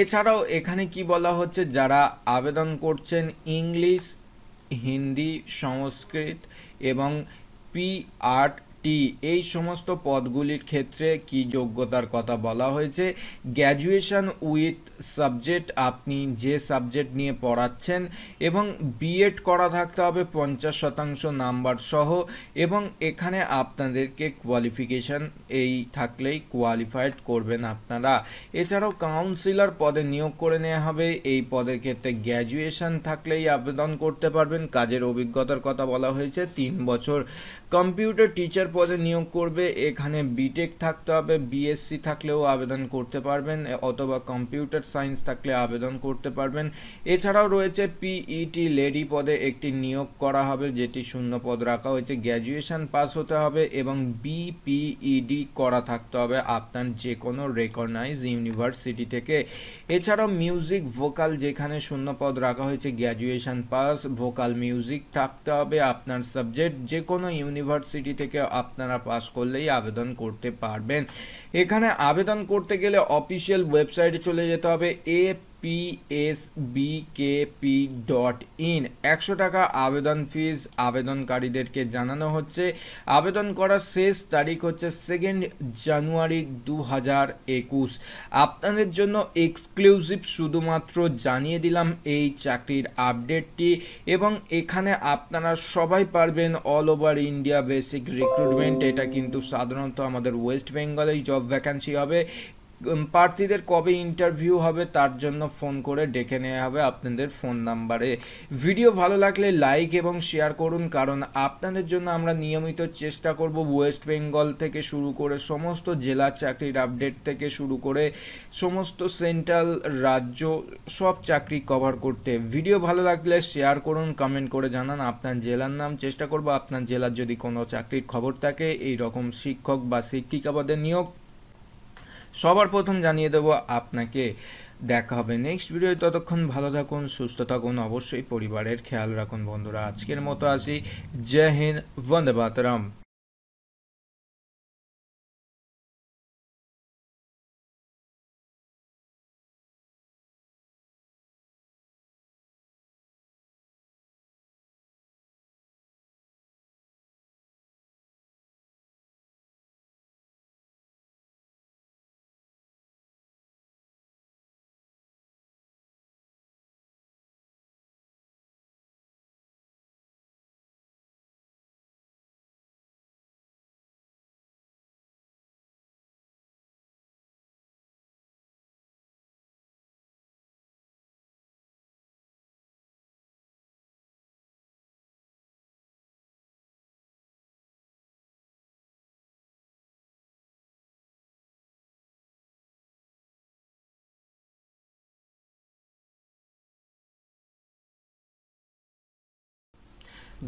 এছাড়াও এখানে কি বলা হচ্ছে, যারা আবেদন করছেন ইংলিশ, হিন্দি, সংস্কৃত এবং পিআরটি এই সমস্ত পদগুলির ক্ষেত্রে কি যোগ্যতার কথা বলা হয়েছে। গ্র্যাজুয়েশন উইথ সাবজেক্ট, আপনি যে সাবজেক্ট নিয়ে পড়াচ্ছেন, এবং বিএড করা থাকতে হবে 50% নাম্বার সহ, এবং এখানে আপনাদেরকে কোয়ালিফিকেশান এই থাকলেই কোয়ালিফাইড করবেন আপনারা। এছাড়াও কাউন্সিলর পদে নিয়োগ করে নেওয়া হবে, এই পদের ক্ষেত্রে গ্র্যাজুয়েশন থাকলেই আবেদন করতে পারবেন। কাজের অভিজ্ঞতার কথা বলা হয়েছে 3 বছর। কম্পিউটার টিচার পদে নিয়োগ করবে, এখানে বিটেক থাকতে হবে, বিএসসি থাকলেও আবেদন করতে পারবেন, অথবা কম্পিউটার সায়েন্স থাকলে আবেদন করতে পারবেন। এছাড়াও রয়েছে পিইটি লেডি পদে একটি নিয়োগ করা হবে, যেটি শূন্য পদ রাখা হয়েছে। গ্র্যাজুয়েশন পাস হতে হবে এবং বিপিইডি করা থাকতে হবে আপনার যে কোনো রেকগনাইজ ইউনিভার্সিটি থেকে। এছাড়াও মিউজিক ভোকাল, যেখানে শূন্য পদ রাখা হয়েছে, গ্র্যাজুয়েশন পাস, ভোকাল মিউজিক থাকতে হবে আপনার সাবজেক্ট, যে কোনো ইউনিভার্সিটি থেকে আপনারা পাস করলেই আবেদন করতে পারবেন। এখানে আবেদন করতে গেলে অফিসিয়াল ওয়েবসাইটে চলে যেতে হবে apsbkp.in। 100 টাকা আবেদন ফিজ আবেদনকারীদেরকে জানানো হচ্ছে। আবেদন করার শেষ তারিখ হচ্ছে 2 জানুয়ারি 2021। আপনাদের জন্য এক্সক্লুসিভ শুধুমাত্র জানিয়ে দিলাম এই চাকরির আপডেটটি, এবং এখানে আপনারা সবাই পারবেন all over India basic recruitment. এটা কিন্তু সাধারণত আমাদের ওয়েস্ট বেঙ্গলেই জব ভ্যাকান্সি হবে। প্রার্থীদের কবে ইন্টারভিউ হবে তার জন্য ফোন করে ডেকে নেওয়া হবে আপনাদের ফোন নাম্বারে। ভিডিও ভালো লাগলে লাইক এবং শেয়ার করুন, কারণ আপনাদের জন্য আমরা নিয়মিত চেষ্টা করব ওয়েস্ট বেঙ্গল থেকে শুরু করে সমস্ত জেলার চাকরির আপডেট থেকে শুরু করে সমস্ত সেন্ট্রাল রাজ্য সব চাকরি কভার করতে। ভিডিও ভালো লাগলে শেয়ার করুন, কমেন্ট করে জানান আপনার জেলার নাম। চেষ্টা করব আপনার জেলার যদি কোনো চাকরির খবর থাকে, এই রকম শিক্ষক বা শিক্ষিকা পদে নিয়োগ, সবার প্রথম জানিয়ে দেবো আপনাকে। দেখা হবে নেক্সট ভিডিও, ততক্ষণ ভালো থাকুন, সুস্থ থাকুন, অবশ্যই পরিবারের খেয়াল রাখুন বন্ধুরা। আজকের মতো আসি, জয় হিন্দ, বন্দে মাতরম।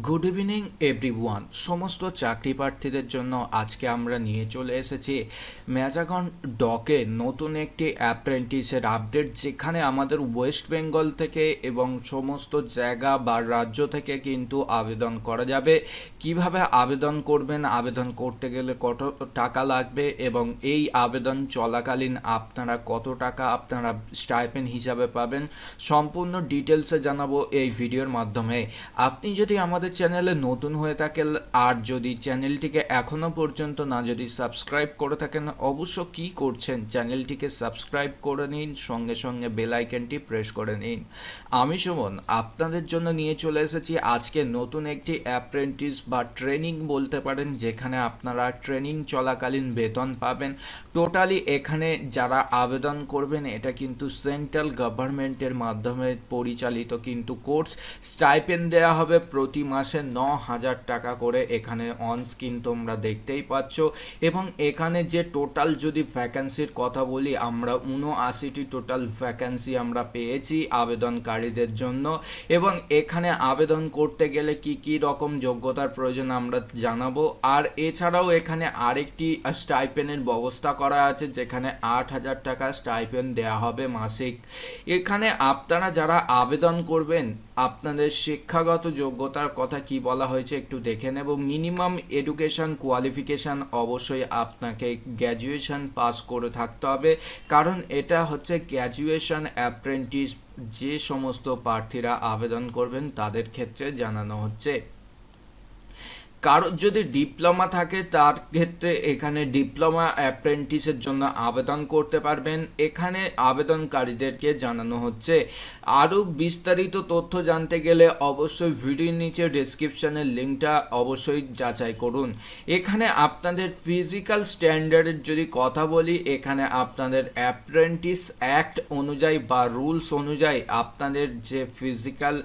Good evening everyone. সমস্ত চাকরি প্রার্থীদের জন্য আজকে আমরা নিয়ে চলে এসেছি ম্যাজাগন ডকে নতুন একটি অ্যাপ্রেন্টিসের আপডেট, যেখানে আমাদের ওয়েস্ট বেঙ্গল থেকে এবং সমস্ত জায়গা বা রাজ্য থেকে কিন্তু আবেদন করা যাবে। কিভাবে আবেদন করবেন, আবেদন করতে গেলে কত টাকা লাগবে, এবং এই আবেদন চলাকালীন আপনারা কত টাকা আপনারা স্টাইপেন্ড হিসাবে পাবেন, সম্পূর্ণ ডিটেলসে জানাবো এই ভিডিওর মাধ্যমে। আপনি যদি আমাদের চ্যানেলে নতুন হয়ে থাকেন আর যদি চ্যানেলটিকে এখনো পর্যন্ত না যদি সাবস্ক্রাইব করে থাকেন, অবশ্য কি করছেন, চ্যানেলটিকে সাবস্ক্রাইব করে নিন, সঙ্গে সঙ্গে বেল আইকনটি প্রেস করে নিন। আমি সুমন আপনাদের জন্য নিয়ে চলে এসেছি আজকে নতুন একটি অ্যাপ্রেন্টিস বা ট্রেনিং বলতে পারেন, যেখানে আপনারা ট্রেনিং চলাকালীন বেতন পাবেন। টোটালি এখানে যারা আবেদন করবেন, এটা কিন্তু সেন্ট্রাল গভর্নমেন্টের মাধ্যমে পরিচালিত কিন্তু কোর্স। স্টাইপেন্ড দেওয়া হবে প্রতি মাসে 9,000 টাকা করে, এখানে অন স্ক্রিন তোমরা দেখতেই পাচ্ছ। এবং এখানে যে টোটাল যদি ভ্যাকান্সির কথা বলি, আমরা 79টি টোটাল ভ্যাকান্সি আমরা পেয়েছি আবেদনকারীদের জন্য। এবং এখানে আবেদন করতে গেলে কি কি রকম যোগ্যতার প্রয়োজন আমরা জানাবো। আর এছাড়াও এখানে আরেকটি স্টাইপেন্ডের ব্যবস্থা করা আছে, যেখানে 8,000 টাকা স্টাইপেন্ড দেওয়া হবে মাসিক। এখানে আপনারা যারা আবেদন করবেন আপনাদের শিক্ষাগত যোগ্যতার কথা কি বলা হয়েছে একটু দেখে নেব। মিনিমাম এডুকেশন কোয়ালিফিকেশান অবশ্যই আপনাকে গ্র্যাজুয়েশন পাস করে থাকতে হবে, কারণ এটা হচ্ছে গ্র্যাজুয়েশন অ্যাপ্রেন্টিস যে সমস্ত প্রার্থীরা আবেদন করবেন তাদের ক্ষেত্রে জানানো হচ্ছে। কারোর যদি ডিপ্লোমা থাকে তার ক্ষেত্রে এখানে ডিপ্লোমা অ্যাপ্রেন্টিসের জন্য আবেদন করতে পারবেন। এখানে আবেদনকারীদেরকে জানানো হচ্ছে। আরও বিস্তারিত তথ্য জানতে গেলে অবশ্যই ভিডিওর নিচে ডেসক্রিপশনের লিঙ্কটা অবশ্যই যাচাই করুন। এখানে আপনাদের ফিজিক্যাল স্ট্যান্ডার্ডের যদি কথা বলি, এখানে আপনাদের অ্যাপ্রেন্টিস অ্যাক্ট অনুযায়ী বা রুলস অনুযায়ী আপনাদের যে ফিজিক্যাল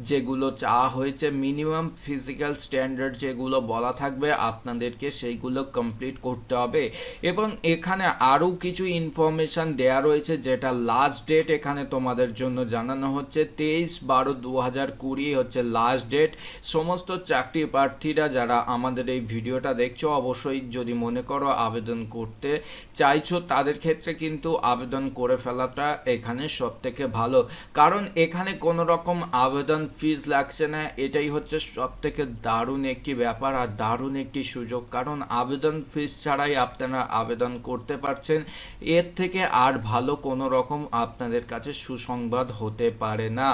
যেগুলো চাওয়া হয়েছে, মিনিমাম ফিজিক্যাল স্ট্যান্ডার্ড যেগুলো বলা থাকবে আপনাদেরকে সেইগুলো কমপ্লিট করতে হবে। এবং এখানে আরও কিছু ইনফরমেশান দেয়া রয়েছে, যেটা লাস্ট ডেট এখানে তোমাদের জন্য জানানো হচ্ছে 23/12/2020 হচ্ছে লাস্ট ডেট। সমস্ত চাকরি প্রার্থীরা যারা আমাদের এই ভিডিওটা দেখছো অবশ্যই যদি মনে করো আবেদন করতে চাইছো তাদের ক্ষেত্রে কিন্তু আবেদন করে ফেলাটা এখানে সব থেকে ভালো, কারণ এখানে কোনো রকম আবেদন ফিস লাগছে না। এটাই হচ্ছে সব থেকে দারুণ একটি ব্যাপার আর দারুণ একটি সুযোগ, কারণ আবেদন ফিস ছাড়াই আপনারা আবেদন করতে পারছেন। এর থেকে আর ভালো কোনো রকম আপনাদের কাছে সুসংবাদ হতে পারে না।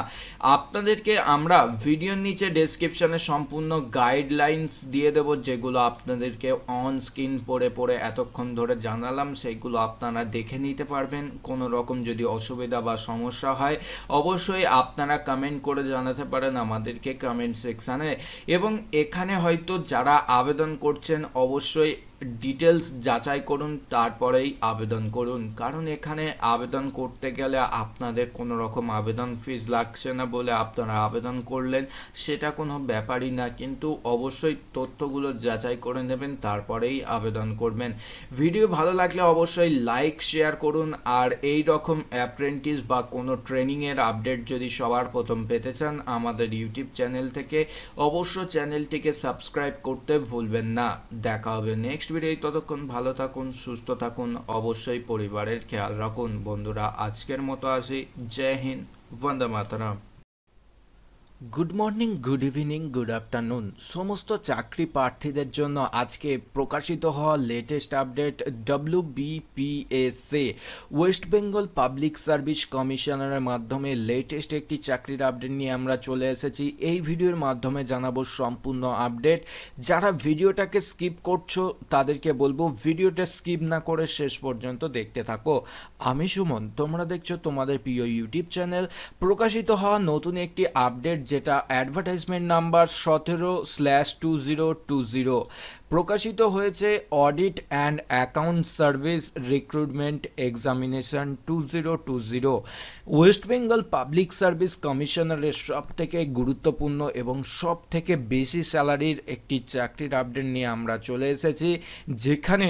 আপনাদেরকে আমরা ভিডিওর নিচে ডেসক্রিপশনে সম্পূর্ণ গাইডলাইন্স দিয়ে দেব, যেগুলো আপনাদেরকে অন স্ক্রিন পড়ে পড়ে এতক্ষণ ধরে জানালাম, সেইগুলো আপনারা দেখে নিতে পারবেন। কোনো রকম যদি অসুবিধা বা সমস্যা হয় অবশ্যই আপনারা কমেন্ট করে জানাতে পারেন আমাদেরকে কমেন্ট সেকশানে। এবং এখানে হয়তো যারা আবেদন করছেন অবশ্যই ডিটেলস যাচাই করুন, তারপরেই আবেদন করুন, কারণ এখানে আবেদন করতে গেলে আপনাদের কোনো রকম আবেদন ফিস লাগছে না বলে আপনারা আবেদন করলেন সেটা কোনো ব্যাপারই না, কিন্তু অবশ্যই তথ্যগুলো যাচাই করে নেবেন তারপরেই আবেদন করবেন। ভিডিও ভালো লাগলে অবশ্যই লাইক শেয়ার করুন, আর এই রকম অ্যাপ্রেন্টিস বা কোনো ট্রেনিংয়ের আপডেট যদি সবার প্রথম পেতে চান আমাদের ইউটিউব চ্যানেল থেকে অবশ্যই চ্যানেলটিকে সাবস্ক্রাইব করতে ভুলবেন না। দেখা হবে নেক্সট ভিডিও। ততক্ষণ ভালো থাকুন, সুস্থ থাকুন, অবশ্যই পরিবারের খেয়াল রাখুন। বন্ধুরা আজকের মতো আসি। জয় হিন্দ, বন্দে মাতরম। Good morning, good evening, good afternoon সমস্ত চাকরি প্রার্থীদের জন্য আজকে প্রকাশিত হওয়া latest update WBPSC West Bengal public service কমিশনারের মাধ্যমে লেটেস্ট একটি চাকরির আপডেট নিয়ে আমরা চলে এসেছি। এই ভিডিওর মাধ্যমে জানাবো সম্পূর্ণ আপডেট। যারা ভিডিওটাকে স্কিপ করছো তাদেরকে বলবো ভিডিওটা স্কিপ না করে শেষ পর্যন্ত দেখতে থাকো। আমি সুমন, তোমরা দেখছো তোমাদের প্রিয় ইউটিউব চ্যানেল। প্রকাশিত হওয়া নতুন একটি আপডেট, যেটা অ্যাডভার্টাইজমেন্ট নাম্বার 17/2020 প্রকাশিত হয়েছে। Audit and account service recruitment examination 2020 West Bengal public service কমিশনারের সব থেকে গুরুত্বপূর্ণ এবং সব থেকে বেশি স্যালারির একটি চাকরির আপডেট নিয়ে আমরা চলে এসেছি, যেখানে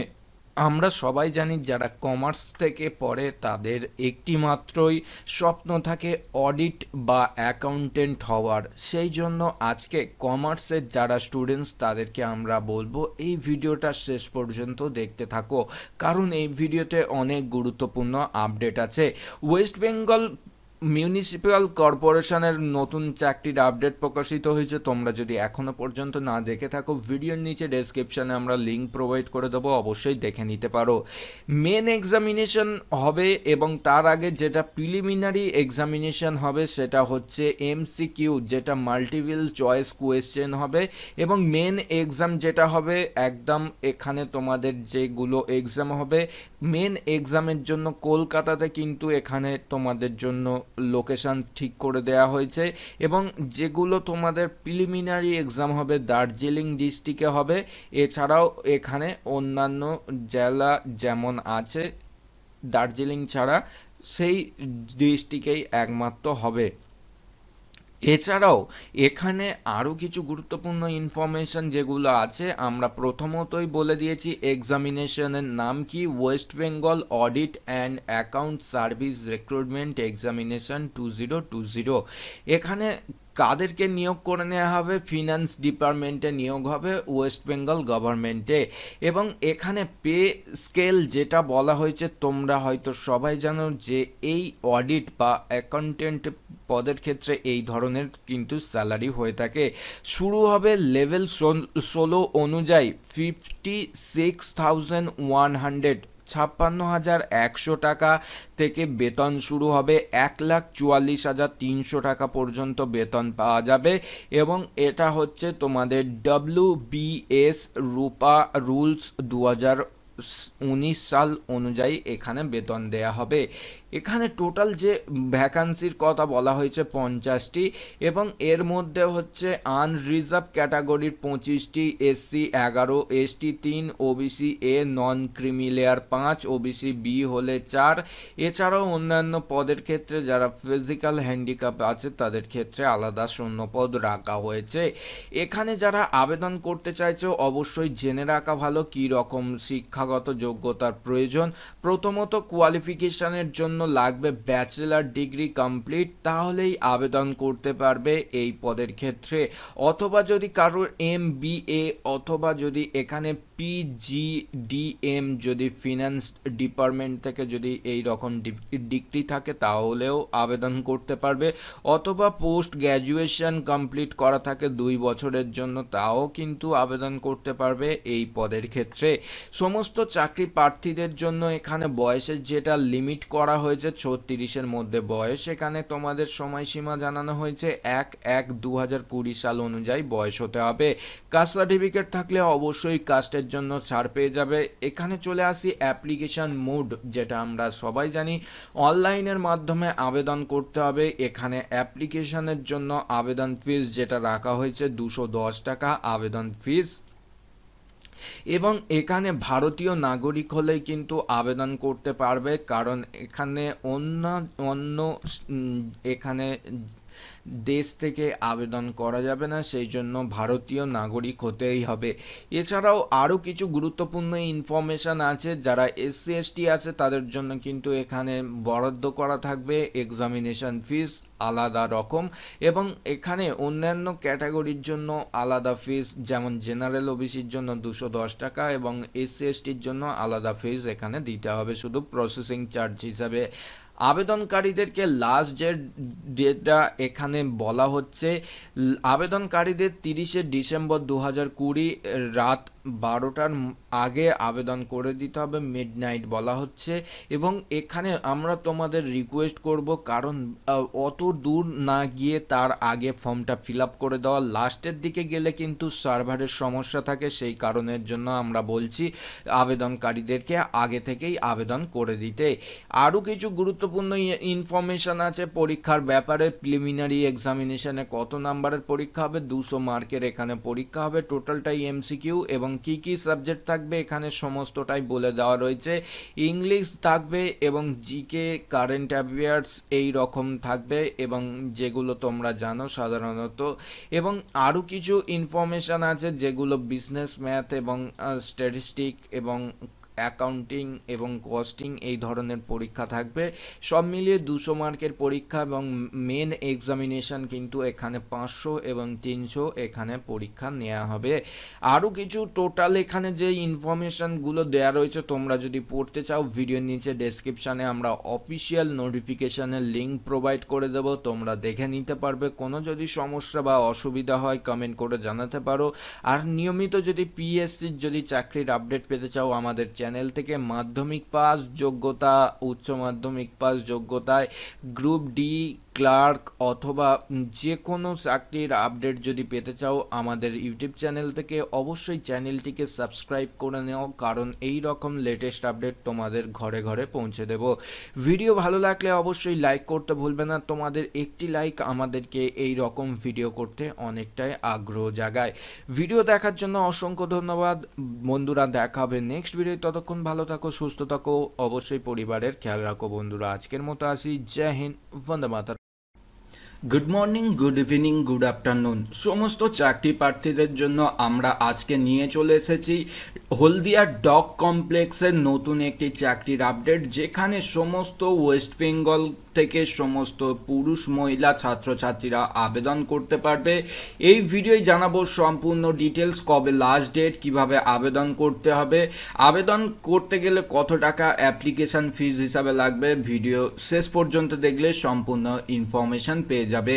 আমরা সবাই জানি যারা কমার্স থেকে পড়ে তাদের একটি মাত্রই স্বপ্ন থাকে অডিট বা অ্যাকাউন্টেন্ট হওয়ার। সেই জন্য আজকে কমার্সের যারা স্টুডেন্টস তাদেরকে আমরা বলবো এই ভিডিওটা শেষ পর্যন্ত দেখতে থাকো, কারণ এই ভিডিওতে অনেক গুরুত্বপূর্ণ আপডেট আছে। ওয়েস্ট বেঙ্গল মিউনিসিপ্যাল কর্পোরেশনের নতুন চাকরির আপডেট প্রকাশিত হয়েছে। তোমরা যদি এখনো পর্যন্ত না দেখে থাকো ভিডিওর নিচে ডেসক্রিপশানে আমরা লিঙ্ক প্রোভাইড করে দেবো, অবশ্যই দেখে নিতে পারো। মেন এক্সামিনেশন হবে এবং তার আগে যেটা প্রিলিমিনারি এক্সামিনেশন হবে সেটা হচ্ছে MCQ, যেটা মাল্টিপল চয়েস কোয়েশ্চেন হবে। এবং মেন এক্সাম যেটা হবে একদম এখানে তোমাদের যেগুলো এক্সাম হবে মেন এক্সামের জন্য কলকাতাতে কিন্তু এখানে তোমাদের জন্য লোকেশন ঠিক করে দেয়া হয়েছে। এবং যেগুলো তোমাদের প্রিলিমিনারি এক্সাম হবে দার্জিলিং ডিস্ট্রিক্টে হবে। এছাড়াও এখানে অন্যান্য জেলা যেমন আছে দার্জিলিং ছাড়া সেই ডিস্ট্রিক্টেই একমাত্র হবে। এছাড়াও এখানে আরও কিছু গুরুত্বপূর্ণ ইনফরমেশন যেগুলো আছে আমরা প্রথমতই বলে দিয়েছি। এক্সামিনেশনের নাম কি? West Bengal audit and account service recruitment examination 2020। এখানে কাদেরকে নিয়োগ করে নেওয়া হবে? ফিনান্স ডিপার্টমেন্টে নিয়োগ হবে ওয়েস্ট বেঙ্গল গভর্নমেন্টে। এবং এখানে পে স্কেল যেটা বলা হয়েছে তোমরা হয়তো সবাই জানো যে এই অডিট বা অ্যাকাউন্টেন্ট পদের ক্ষেত্রে এই ধরনের কিন্তু স্যালারি হয়ে থাকে। শুরু হবে লেভেল 16 অনুযায়ী 56,100 56,100 টাকা থেকে বেতন শুরু হবে। 1,44,300 টাকা পর্যন্ত বেতন পাওয়া যাবে। এবং এটা হচ্ছে তোমাদের WBS রূপা রুলস 2019 সাল অনুযায়ী এখানে বেতন দেয়া হবে। এখানে টোটাল যে ভ্যাকান্সির কথা বলা হয়েছে 50টি, এবং এর মধ্যে হচ্ছে আনরিজার্ভ ক্যাটাগরির 25টি, SC 11, ST 3, OBC A non creamy layer 5, OBC B হলে 4। এছাড়াও অন্যান্য পদের ক্ষেত্রে যারা ফিজিক্যাল হ্যান্ডিক্যাপ আছে তাদের ক্ষেত্রে আলাদা শূন্যপদ রাখা হয়েছে। এখানে যারা আবেদন করতে চাইছে অবশ্যই জেনে রাখা ভালো কী রকম শিক্ষাগত যোগ্যতার প্রয়োজন। প্রথমত কোয়ালিফিকেশনের জন্য লাগবে ব্যাচেলার ডিগ্রি কমপ্লিট, তাহলেই আবেদন করতে পারবে এই পদের ক্ষেত্রে। অথবা যদি কারোর MBA অথবা যদি এখানে PGDM যদি ফিনান্স ডিপার্টমেন্ট থেকে যদি এই রকম ডিগ্রি থাকে তাহলেও আবেদন করতে পারবে। অথবা পোস্ট গ্র্যাজুয়েশন কমপ্লিট করা থাকে 2 বছরের জন্য, তাও কিন্তু আবেদন করতে পারবে এই পদের ক্ষেত্রে। সমস্ত চাকরি প্রার্থীদের জন্য এখানে বয়সের যেটা লিমিট করা হয়েছে 36-এর মধ্যে বয়স। এখানে তোমাদের সময়সীমা জানানো হয়েছে 1/1/2020 সাল অনুযায়ী বয়স হতে হবে। কাস্ট সার্টিফিকেট থাকলে অবশ্যই কাস্টের জন্য ছাড় পেয়ে যাবে। এখানে চলে আসি অ্যাপ্লিকেশন মোড, যেটা আমরা সবাই জানি অনলাইনের মাধ্যমে আবেদন করতে হবে। এখানে অ্যাপ্লিকেশনের জন্য আবেদন ফিস যেটা রাখা হয়েছে 210 টাকা আবেদন ফিস। এবং এখানে ভারতীয় নাগরিক হলেই কিন্তু আবেদন করতে পারবে, কারণ এখানে অন্য এখানে দেশ থেকে আবেদন করা যাবে না, সেই জন্য ভারতীয় নাগরিক হতেই হবে। এছাড়াও আরও কিছু গুরুত্বপূর্ণ ইনফরমেশান আছে। যারা SC ST আছে তাদের জন্য কিন্তু এখানে বরাদ্দ করা থাকবে এক্সামিনেশন ফিস আলাদা রকম, এবং এখানে অন্যান্য ক্যাটাগরির জন্য আলাদা ফিস, যেমন জেনারেল OBCর জন্য 210 টাকা এবং SC STর জন্য আলাদা ফিস এখানে দিতে হবে শুধু প্রসেসিং চার্জ হিসাবে। আবেদনকারীদেরকে লাস্ট যে ডেটটা এখানে বলা হচ্ছে আবেদনকারীদের 30শে ডিসেম্বর 2020 রাত 12টার আগে আবেদন করে দিতে হবে, মিডনাইট বলা হচ্ছে। এবং এখানে আমরা তোমাদের রিকোয়েস্ট করব, কারণ অত দূর না গিয়ে তার আগে ফর্মটা ফিল আপ করে দেওয়া, লাস্টের দিকে গেলে কিন্তু সার্ভারের সমস্যা থাকে, সেই কারণের জন্য আমরা বলছি আবেদনকারীদেরকে আগে থেকেই আবেদন করে দিতে। আরও কিছু গুরুত্বপূর্ণ ইনফরমেশান আছে পরীক্ষার ব্যাপারে। প্রিলিমিনারি এক্সামিনেশনে কত নাম্বারের পরীক্ষা হবে? 200 মার্কের এখানে পরীক্ষা হবে, টোটালটাই MCQ। এবং কি কি সাবজেক্ট থাকবে এখানে সমস্তটাই বলে দেওয়া রয়েছে। ইংলিশ থাকবে এবং GK কারেন্ট অ্যাফেয়ার্স এই রকম থাকবে, এবং যেগুলো তোমরা জানো সাধারণত। এবং আরও কিছু ইনফরমেশান আছে যেগুলো বিজনেস ম্যাথ এবং স্ট্যাটিস্টিক এবং অ্যাকাউন্টিং এবং কস্টিং এই ধরনের পরীক্ষা থাকবে। সব মিলিয়ে 200 মার্কের পরীক্ষা, এবং মেন এক্সামিনেশন কিন্তু এখানে 500 এবং 300 এখানে পরীক্ষা নেওয়া হবে। আরও কিছু টোটাল এখানে যে ইনফরমেশানগুলো দেওয়া রয়েছে তোমরা যদি পড়তে চাও ভিডিওর নিচে ডেসক্রিপশানে আমরা অফিসিয়াল নোটিফিকেশানের লিঙ্ক প্রোভাইড করে দেব, তোমরা দেখে নিতে পারবে। কোনো যদি সমস্যা বা অসুবিধা হয় কমেন্ট করে জানাতে পারো। আর নিয়মিত যদি PSCর যদি চাকরির আপডেট পেতে চাও আমাদের চ্যানেল থেকে মাধ্যমিক পাস যোগ্যতা, উচ্চ মাধ্যমিক পাস যোগ্যতায় গ্রুপ ডি, ক্লার্ক অথবা যে কোনো চাকরির আপডেট যদি পেতে চাও আমাদের ইউটিউব চ্যানেল থেকে অবশ্যই চ্যানেলটিকে সাবস্ক্রাইব করে নেও, কারণ এই রকম লেটেস্ট আপডেট তোমাদের ঘরে ঘরে পৌঁছে দেব। ভিডিও ভালো লাগলে অবশ্যই লাইক করতে ভুলবে না, তোমাদের একটি লাইক আমাদেরকে এই রকম ভিডিও করতে অনেকটাই আগ্রহ জাগায়। ভিডিও দেখার জন্য অসংখ্য ধন্যবাদ বন্ধুরা, দেখা হবে নেক্সট ভিডিও। ততক্ষণ ভালো থাকো, সুস্থ থাকো, অবশ্যই পরিবারের খেয়াল রাখো বন্ধুরা। আজকের মতো আসি, জয় হিন্দ, বন্দে মাতরম। Good morning, good evening, good afternoon সমস্ত চাকরি প্রার্থীদের জন্য আমরা আজকে নিয়ে চলে এসেছি হলদিয়া ডক কমপ্লেক্সের নতুন একটি চাকরির আপডেট, যেখানে সমস্ত ওয়েস্ট বেঙ্গল থেকে সমস্ত পুরুষ মহিলা ছাত্রছাত্রীরা আবেদন করতে পারবে। এই ভিডিওয় জানাবো সম্পূর্ণ ডিটেলস, কবে লাস্ট ডেট, কিভাবে আবেদন করতে হবে, আবেদন করতে গেলে কত টাকা অ্যাপ্লিকেশন ফিজ হিসাবে লাগবে। ভিডিও শেষ পর্যন্ত দেখলে সম্পূর্ণ ইনফরমেশন পেয়ে যাবে।